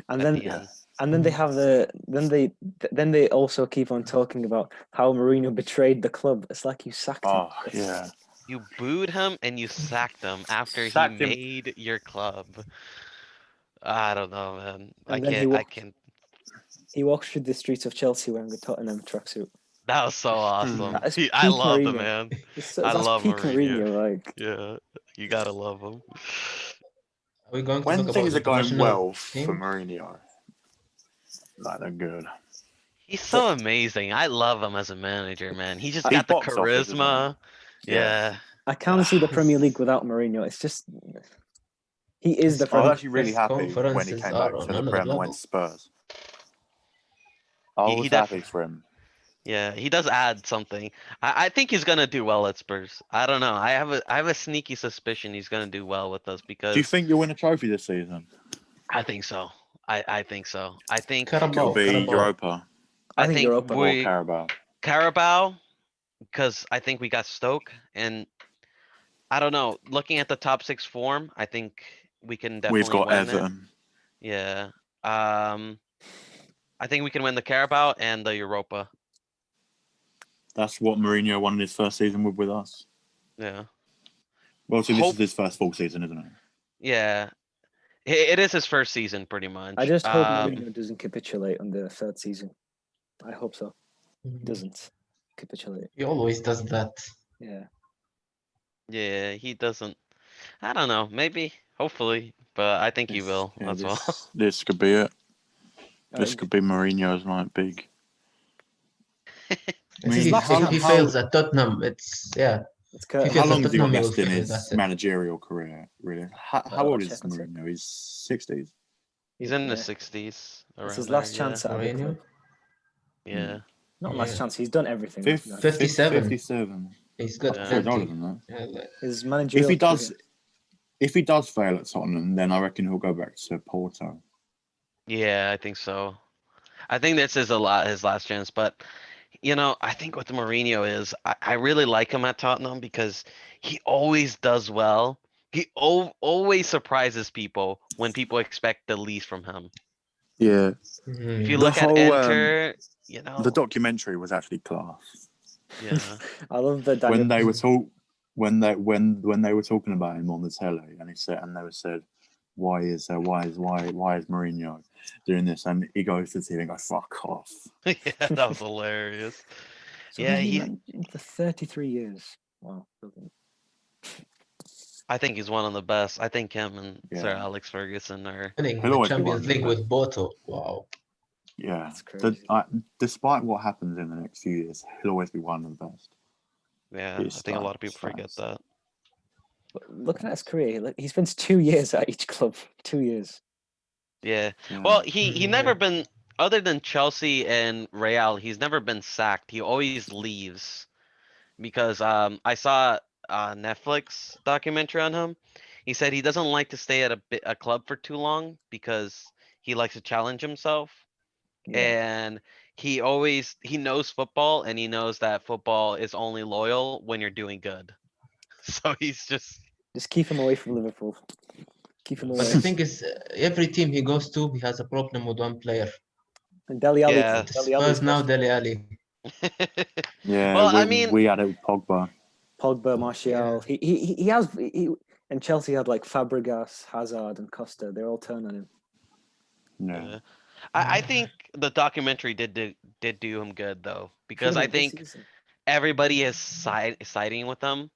And at then the end. and then they have then they also keep on talking about how Mourinho betrayed the club. It's like you sacked him. Oh yeah, You booed him and you sacked him after Sacked he him. made your club. I don't know, man. And then I can't. he walks through the streets of Chelsea wearing a Tottenham tracksuit. That was so awesome. That is I peak love the Mourinho. man. That's I love peak Mourinho. Mourinho. Like Yeah, you gotta love him. Are we going to when talk about things are going international well for team? Mourinho, like they're good. He's so amazing. I love him as a manager, man. He just He got the box office, isn't he? charisma. Yeah. Yeah. I can't see the Premier League without Mourinho. It's just he is the His I was Premier. actually really His happy when he conferences came are back on to the another Prem and went level. to Spurs. I He was def- happy for him. Yeah, he does add something. I think he's gonna do well at Spurs. I don't know. I have a sneaky suspicion he's gonna do well with us Do you because think you'll win a trophy this season? I think so. I think so. I think It'll Carabao, be Carabao. Europa I I think think Europa. or we Carabao. Carabao because I think we got Stoke and I don't know. Looking at the top 6 form, I think we can definitely We've got win it. Everton. Yeah. I think we can win the Carabao and the Europa. That's what Mourinho won in his first season with us. Yeah. Well, so this Hope- is his first full season, isn't it? Yeah. It is his first season pretty much. I just hope Mourinho doesn't capitulate on the third season. I hope so. He doesn't capitulate. He always does that. Yeah. Yeah, he doesn't. I don't know. Maybe, hopefully, but I think he will Yeah, as well. this could be it. This Alright, could be Mourinho's like big. I I think mean, if he fails at Tottenham, it's It's If Kurt. he how fails at long has he got Tottenham, he will left in fail. his That's it. managerial career? Really? How old is check and see. Mourinho? He's 60s. He's in the Yeah. 60s. It's Around his there, last chance at a big Mourinho? club. Yeah. Not Yeah. last chance. He's done everything. Fifth, No. 57. 57. He's got Yeah. I thought he was older 20. than that. Yeah, like- His If managerial he does, career- if he does fail at Tottenham, then I reckon he'll go back to Porto. Yeah, I think so. I think this is his last chance, but I think with Mourinho is I really like him at Tottenham because he always does well. He always surprises people when people expect the least from him. Yeah, If you Mhm. look The at whole, Enter, the documentary was actually class. yeah. I love the Daniel. When they were when they were talking about him on the telly, and they were said, why is Mourinho doing this? And he goes to the TV and goes, fuck off. Yeah, that was hilarious. So Yeah, he he. managed for 33 years. Wow. Brilliant. I think he's one of the best. I think him and Sir Yeah. Alex Ferguson are. Winning He'll the always be Champions one of League them. with Porto. Wow. Yeah, That's crazy. despite what happens in the next few years, he'll always be one of the best. Yeah, He's I think a lot of people stats. forget that. But looking at his career, he spends 2 years at each club. 2 years. Yeah. Yeah. Well, he Mhm. never been other than Chelsea and Real. He's never been sacked. He always leaves because I saw a Netflix documentary on him. He said he doesn't like to stay at a club for too long because he likes to challenge himself. Yeah. And he knows football and he knows that football is only loyal when you're doing good. So he's just Just keep him away from Liverpool. Keep him But away. the thing is, every team he goes to, he has a problem with one player. And Dele Alli. Yeah. The Dele Alli's Spurs now, first- Dele Alli. Yeah, Well, I mean, we had it with Pogba. Pogba, Martial. He has. And Chelsea had like Fabregas, Hazard, and Costa. They all turn on him. Yeah. I think the documentary did do him good though, because Should've I been this think season. everybody is siding with him.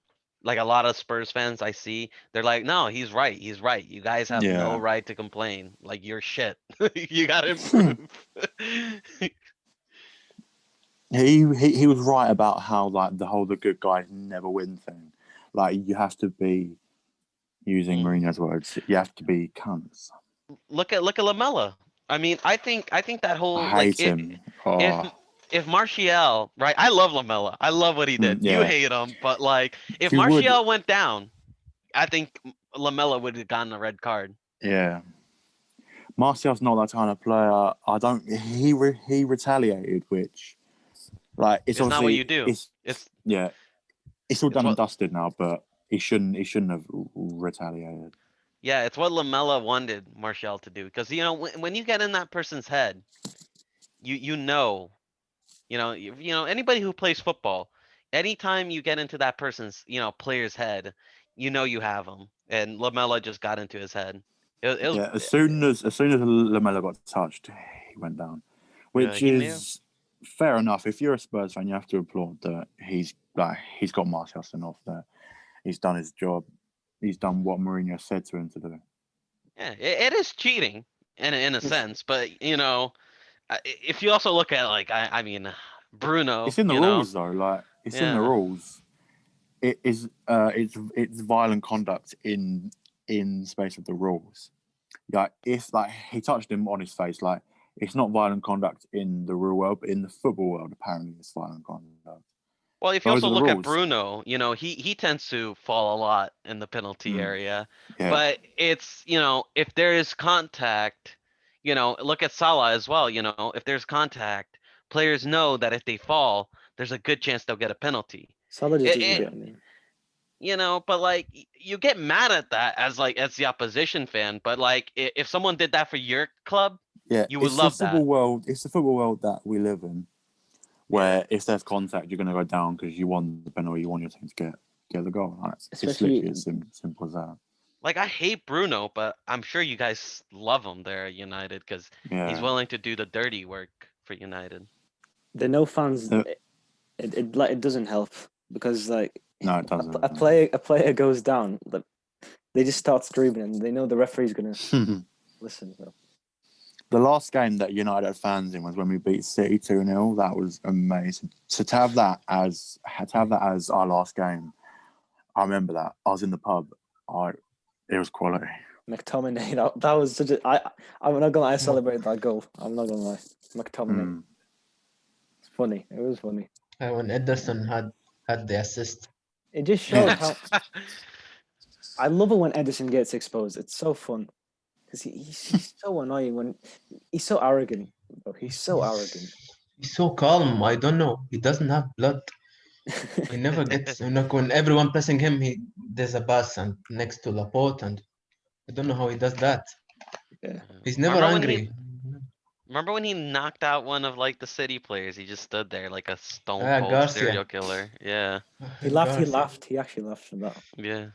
Like a lot of Spurs fans I see, they're like, no, he's right. He's right. You guys have no Yeah. right to complain. Like you're shit. You gotta improve. He was right about how like the good guys never win thing. Like you have to be using Mm. Mourinho's words. You have to be cunts. Look at Lamella. I mean, I think that whole I like hate him. if Martial, right? I love Lamella. I love what he did. You yeah. hate him, but like if You would- Martial went down, I think Lamella would have gotten a red card. Yeah. Martial's not that kind of player. I don't. He retaliated, which like it's It's not what obviously you do. It's It's yeah. It's all It's done and what- dusted now, but he shouldn't have retaliated. yeah, it's what Lamella wanted Martial to do because when you get in that person's head, you know anybody who plays football, anytime you get into that person's player's head, you have him, and Lamella just got into his head. It was, Yeah, as soon as Lamella got touched, he went down, which he knew. is fair enough. If you're a Spurs fan, you have to applaud that he's got Martial sent off there. He's done his job. He's done what Mourinho said to him to do. Yeah, it is cheating in a sense, but if you also look at like I mean Bruno, It's in the rules though. Like it's in the Yeah. rules. It is. It's violent conduct in space of the rules. Like if like he touched him on his face, like it's not violent conduct in the real world, but in the football world, apparently it's violent conduct. Well, if you Those also are the look at rules. Bruno, he tends to fall a lot in the penalty Mm. area. Yeah. But it's, if there is contact, look at Salah as well, if there's contact, players know that if they fall, there's a good chance they'll get a penalty. Salah just It- doesn't it- get me. But like you get mad at that as the opposition fan, but like if someone did that for your club, Yeah, you would it's love the football world. It's the football world that we live in, where if there's contact, you're going to go down because you want the penalty, you want your team to get the goal. Like, it's Especially- literally as simple as that. Like I hate Bruno, but I'm sure you guys love him there at United because Yeah, he's willing to do the dirty work for United. The no fans. Uh, It doesn't help because like no, it doesn't. a player goes down, they just start screaming and they know the referee's gonna listen. So. The last game that United had fans in was when we beat City 2-0. That was amazing. So to have that as our last game, I remember that. I was in the pub. It was quality. McTominay, that was such a. I'm not gonna lie, I celebrated that goal. I'm not gonna lie. McTominay. It's funny. It was funny. When Ederson had the assist. It just showed how. I love it when Edison gets exposed. It's so fun because he's so annoying when he's so arrogant. Bro. He's so arrogant. He's so calm. I don't know. He doesn't have blood. He never gets. When everyone pressing him, there's a pass and next to Laporte, and I don't know how he does that. Yeah. He's never Remember when angry. Remember when he knocked out one of like the City players? He just stood there like a stone cold Garcia. serial killer. Yeah, He laughed. He Garcia. laughed. He actually laughed from that. yeah.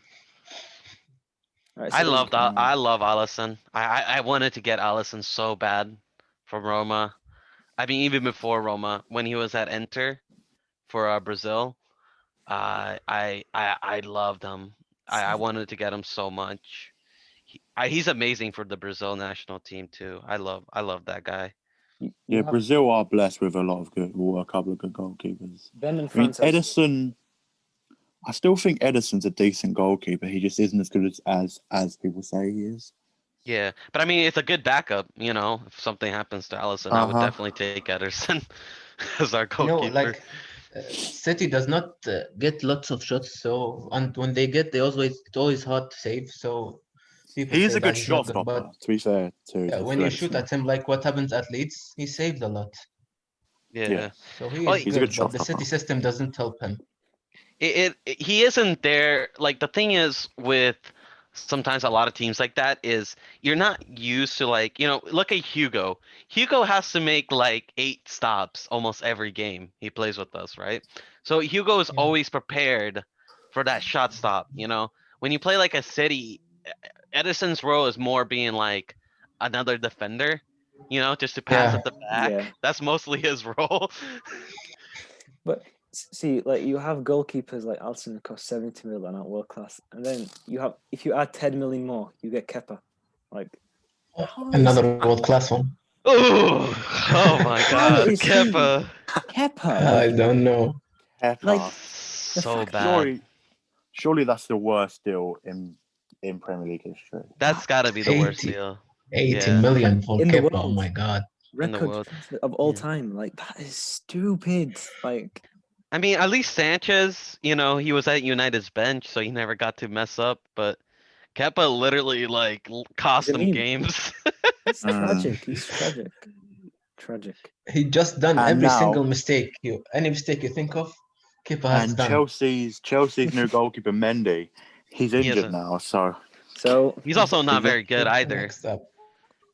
Right, I so love Alisson. I wanted to get Alisson so bad from Roma. I mean, even before Roma, when he was at Inter for Brazil, I loved him. I wanted to get him so much. He's amazing for the Brazil national team too. I love that guy. You have Brazil are blessed with a couple of good goalkeepers. them in I mean, France. Edison. I still think Edison's a decent goalkeeper. He just isn't as good as people say he is. Yeah, but I mean, it's a good backup. You know, if something happens to Alisson, I would definitely take Ederson as our goalkeeper. City does not get lots of shots, so and when they get, it's always hard to save. So people He's say a that good he's shot not good, stopper. but To be fair, when you shoot at him, like what happens at Leeds, he saved a lot. Yeah. So he Well, is he's a good, good shot but the City stopper. system doesn't help him. He isn't there. Like the thing is with sometimes a lot of teams like that is you're not used to like, look at Hugo. Hugo has to make like 8 stops almost every game he plays with us, right? So Hugo is Yeah. always prepared for that shot stop, When you play like a City, Edison's role is more being like another defender, just to pass Yeah. at the back. Yeah. That's mostly his role. But see, like you have goalkeepers like Alisson who cost 70 million at world class, and then if you add 10 million more, you get Kepa. Like Another world class one. Oh my God, is he? Kepa. Kepa. I don't know. Like So fact- bad. Surely that's the worst deal in Premier League history. That's gotta be the worst 80. deal. 80 Yeah. million for In the Kepa. Oh world. my God. In the record world. transfer of all Yeah. time. Like that is stupid. Like I mean, at least Sanchez, he was at United's bench, so he never got to mess up. But Kepa literally like cost He's a him meme. games. it's tragic. He's tragic. Tragic. He just done And every now- single mistake. Any mistake you think of, Kepa has And done. Chelsea's new goalkeeper Mendy, he's injured isn't. now. So So He's also not He's- very good either. Next up.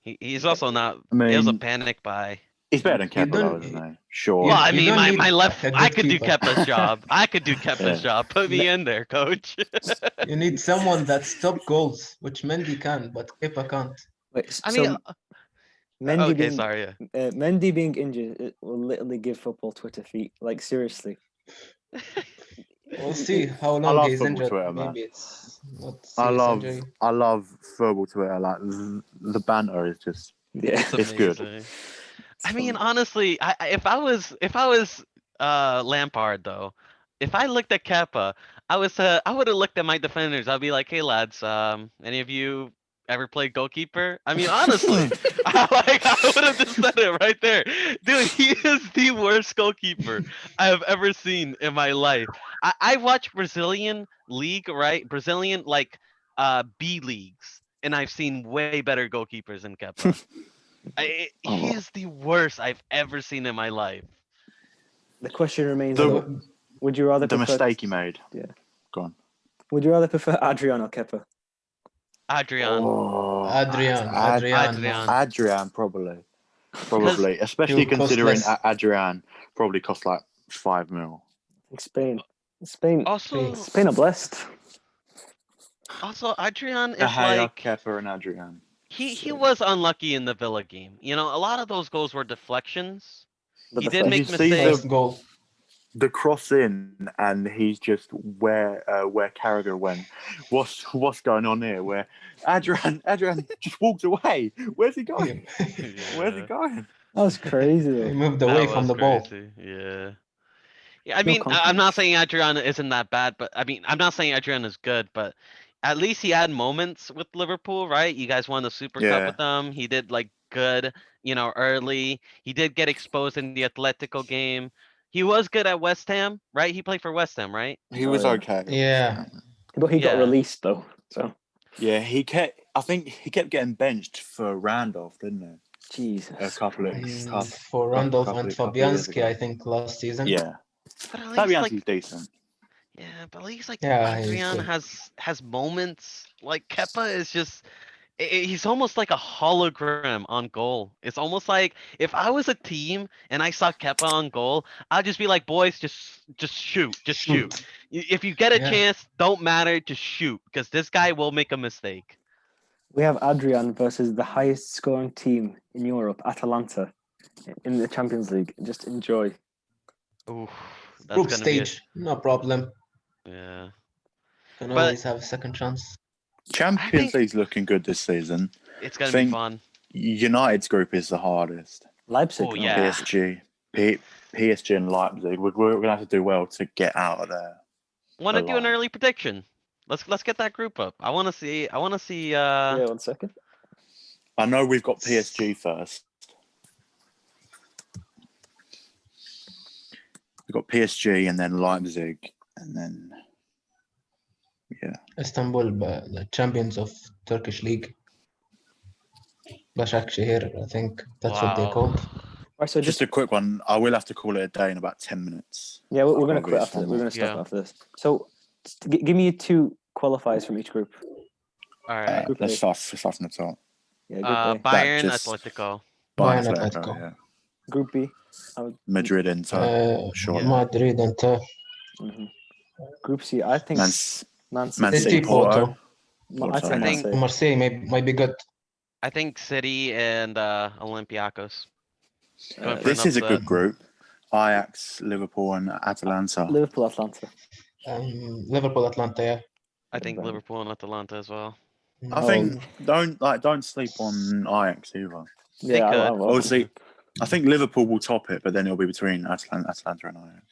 He's also not. I It was a mean, panic buy. he's better than You Kepa, though, don't- isn't he? Sure. Well, I you mean, don't need my left. a I good could do keeper. Kepa's job. I could do Kepa's Yeah. job. Put me in there, coach. You need someone that stop goals, which Mendy can, but Kepa can't. wait, I so mean, Mendy okay, being sorry. Yeah. Mendy being injured it will literally give football Twitter feet. Like seriously. We'll see how I long love he's football injured. Twitter, man. Maybe it's not I serious love injury. football Twitter. Like the banter is just Yeah. It's good. Amazing. I mean, honestly, if I was Lampard though, if I looked at Kepa, I would have looked at my defenders. I'd be like, hey lads, any of you ever played goalkeeper? I mean, honestly, I would have just said it right there, dude. He is the worst goalkeeper I have ever seen in my life. I watch Brazilian league, right? Brazilian like B leagues, and I've seen way better goalkeepers than Kepa. He is the worst I've ever seen in my life. The question remains: The- would you rather the prefer, mistake he made. Yeah. Go on. Would you rather prefer Adrian or Kepa? Adrian. Oh, Adrian. Adrian probably, especially He'll cost considering less. Adrian probably cost like 5 mil. Spain Also, are blessed. Adrian is De Gea, like Kepa, and Adrian. he was unlucky in the Villa game. A lot of those goals were deflections. But He the did first- make Did you see mistakes. First goal. the cross in, and he's just where Carragher went. What's going on here? Where Adrian just walked away. Where's he going? Where's he Yeah. going? That was crazy He though. moved That away from was the ball. crazy. Yeah. Yeah, I No mean, I'm not confidence. saying Adrian isn't that bad, but I mean, I'm not saying Adrian is good, but at least he had moments with Liverpool, right? You guys won the Super Cup Yeah. with him. He did like good, early. He did get exposed in the Atletico game. He was good at West Ham, right? He played for West Ham, right? He Oh, was yeah. okay. Yeah. But he got Yeah. released though. So Yeah, I think he kept getting benched for Randolph, didn't he? Jesus. A couple of Christ. For Randolph couple and of years Fabianski, ago. I think last season. Yeah. But at least like, Fabianski's decent. yeah, but at least like Yeah, he's Adrian good. has moments. Like Kepa is just. He's almost like a hologram on goal. It's almost like if I was a team and I saw Kepa on goal, I'd just be like, boys, just shoot, just shoot. If you get a Yeah. chance, don't matter, just shoot, because this guy will make a mistake. We have Adrian versus the highest scoring team in Europe, Atalanta, in the Champions League. Just enjoy. Ooh, that's Group gonna be stage, no problem. yeah. Can But- always have a second chance. Champions think- League's looking good this season. It's gonna be Think- fun. United's group is the hardest. Leipzig. Oh, no? yeah. PSG and Leipzig. We're gonna have to do well to get out of there. Want to do an alive. early prediction? Let's get that group up. I want to see. Yeah, 1 second. I know we've got PSG first. We've got PSG and then Leipzig and then Istanbul, the champions of Turkish league. Başakşehir, I think that's what they Wow. called. Right, so just a quick one. I will have to call it a day in about 10 minutes. yeah, we're going to Probably quit it's after this. one We're more. going to stop Yeah. after this. So give me 2 qualifiers from each group. All right. Group Let's A. start from the top. Yeah, Group A. Bayern, just- Atletico. Bayern, Bayern, Atletico. yeah. Group B. Madrid, Inter. Sure, yeah. Madrid, Inter, Mhm. Group C. I think Man City. Man City, City, Porto. Porto. I think I Man think- City. Marseille might be good. I think City and Olympiacos. Going for an This is a upset. good group. Ajax, Liverpool, and Atalanta. Liverpool, Atlanta. Liverpool, Atlanta, yeah. I think Right. Liverpool and Atalanta as well. I think don't sleep on Ajax either. Yeah, could. Obviously, I think Liverpool will top it, but then it'll be between Atalanta and Ajax.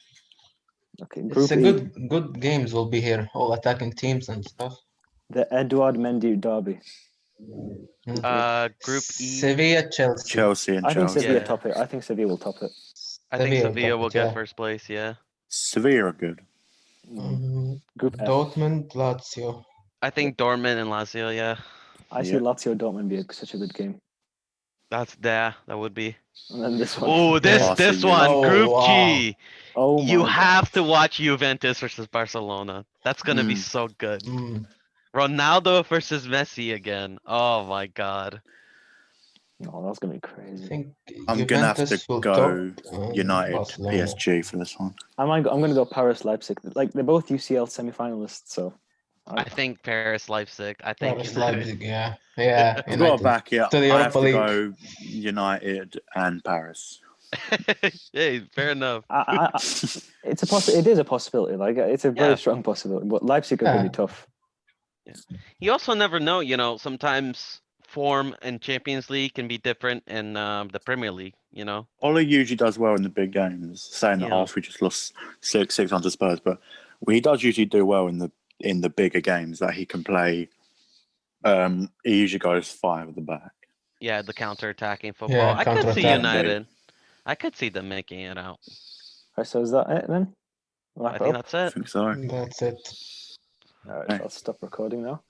Okay, Group It's a E. good games will be here, all attacking teams and stuff. The Edouard Mendy derby. Group E. Sevilla, Chelsea. Chelsea and I think Chelsea. Sevilla Yeah. top it. I think Sevilla will top it. I think Sevilla Sevilla top will it, get yeah. first place. Yeah. Sevilla are good. Group F. Dortmund, Lazio. I think Dortmund and Lazio. Yeah. I see Yeah. Lazio Dortmund be such a good game. That would be. And then this one. Oh, this Barca, one, Oh, Group wow. G. Oh You my have to watch Juventus versus Barcelona. That's gonna be so good. Ronaldo versus Messi again. Oh my god. Oh, that's gonna be I crazy. think I'm gonna have Juventus to will go top, United Barcelona. PSG for this one. I'm gonna go Paris Leipzig. Like they're both UCL semi-finalists, so I think Paris, Leipzig. I think Paris, Leipzig, yeah. Yeah, I've got to United. back it. To the I have Europa to League. go United and Paris. hey, fair enough. it's it is a possibility. Like it's a very Yeah. strong possibility. But Leipzig are gonna Yeah. be tough. You also never know, sometimes form in Champions League can be different in the Premier League, Ollie usually does well in the big games. Saying that Yeah. last we just lost 6-6 to Spurs, but he does usually do well in the bigger games that he can play. He usually goes 5 at the back. Yeah, the counter-attacking football. Yeah, I could see counter-attack. United. I could see them making it out. Alright, so is that it then? Wrap I it think up? that's I it. think so. That's it. Alright, Hey. so I'll stop recording now.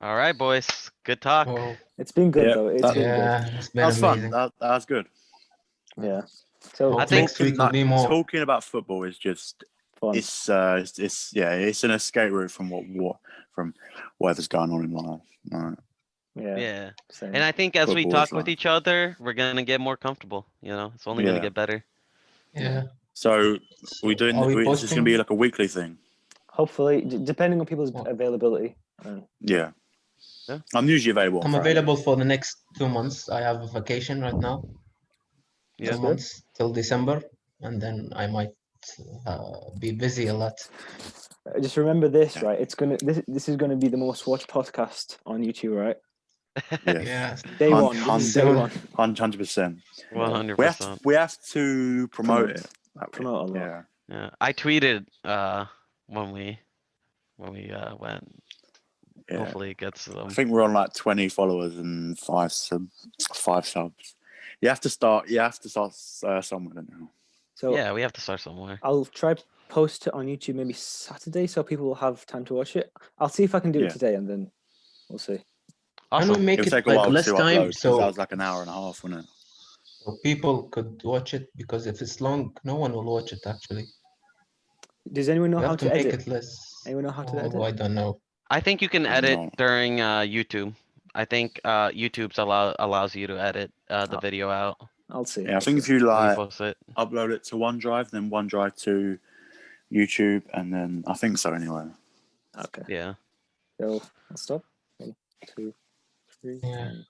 All right, boys. Good talk. Oh, It's been good Yeah, though. It's that- been yeah, it's been That was amazing. fun. That was good. good. Yeah. So I I think- think next week will be more. Talking about football is just fun. it's an escape route from from whatever's going on in life. Right. Yeah. Yeah. Same. And I think as we Football is talk with life. each other, we're gonna get more comfortable. It's only gonna Yeah. get better. Yeah. So we doing? Are we Is this going to be posting? like a weekly thing? Hopefully, depending on people's Oh. availability. Yeah. Yeah. I'm usually available. on I'm Friday. available for the next 2 months. I have a vacation right now. Yeah. 2 months till December, and then I might be busy a lot. Just remember this, Yeah. right? This is gonna be the most watched podcast on YouTube, right? Yes. Yes. Day Hun- one. This is day soon. one. 100%. 100%. We have to promote it. that way. Promote a lot. Yeah. Yeah, I tweeted when we went. Yeah. Hopefully it gets to I them. think we're on like 20 followers and 5 subs. You have to start somewhere now. So Yeah, we have to start somewhere. I'll try post it on YouTube maybe Saturday so people will have time to watch it. I'll see if I can do Yeah. it today and then we'll see. Can we Awesome. make It'll it take a like while less to time upload because so, that was like an hour and a half, wasn't it? so people could watch it? Because if it's long, no one will watch it actually. Does anyone know We how have to to make edit? it less. Anyone know how to Oh, edit? I don't know. I think you can edit No. during YouTube. I think YouTube's allows you to edit the Oh. video out I'll see. Yeah, I I'll think see. if you when you like post it. upload it to OneDrive, then OneDrive to YouTube, and then I think so anyway. Okay. Yeah. So I'll stop. 1, 2, 3. Yeah. and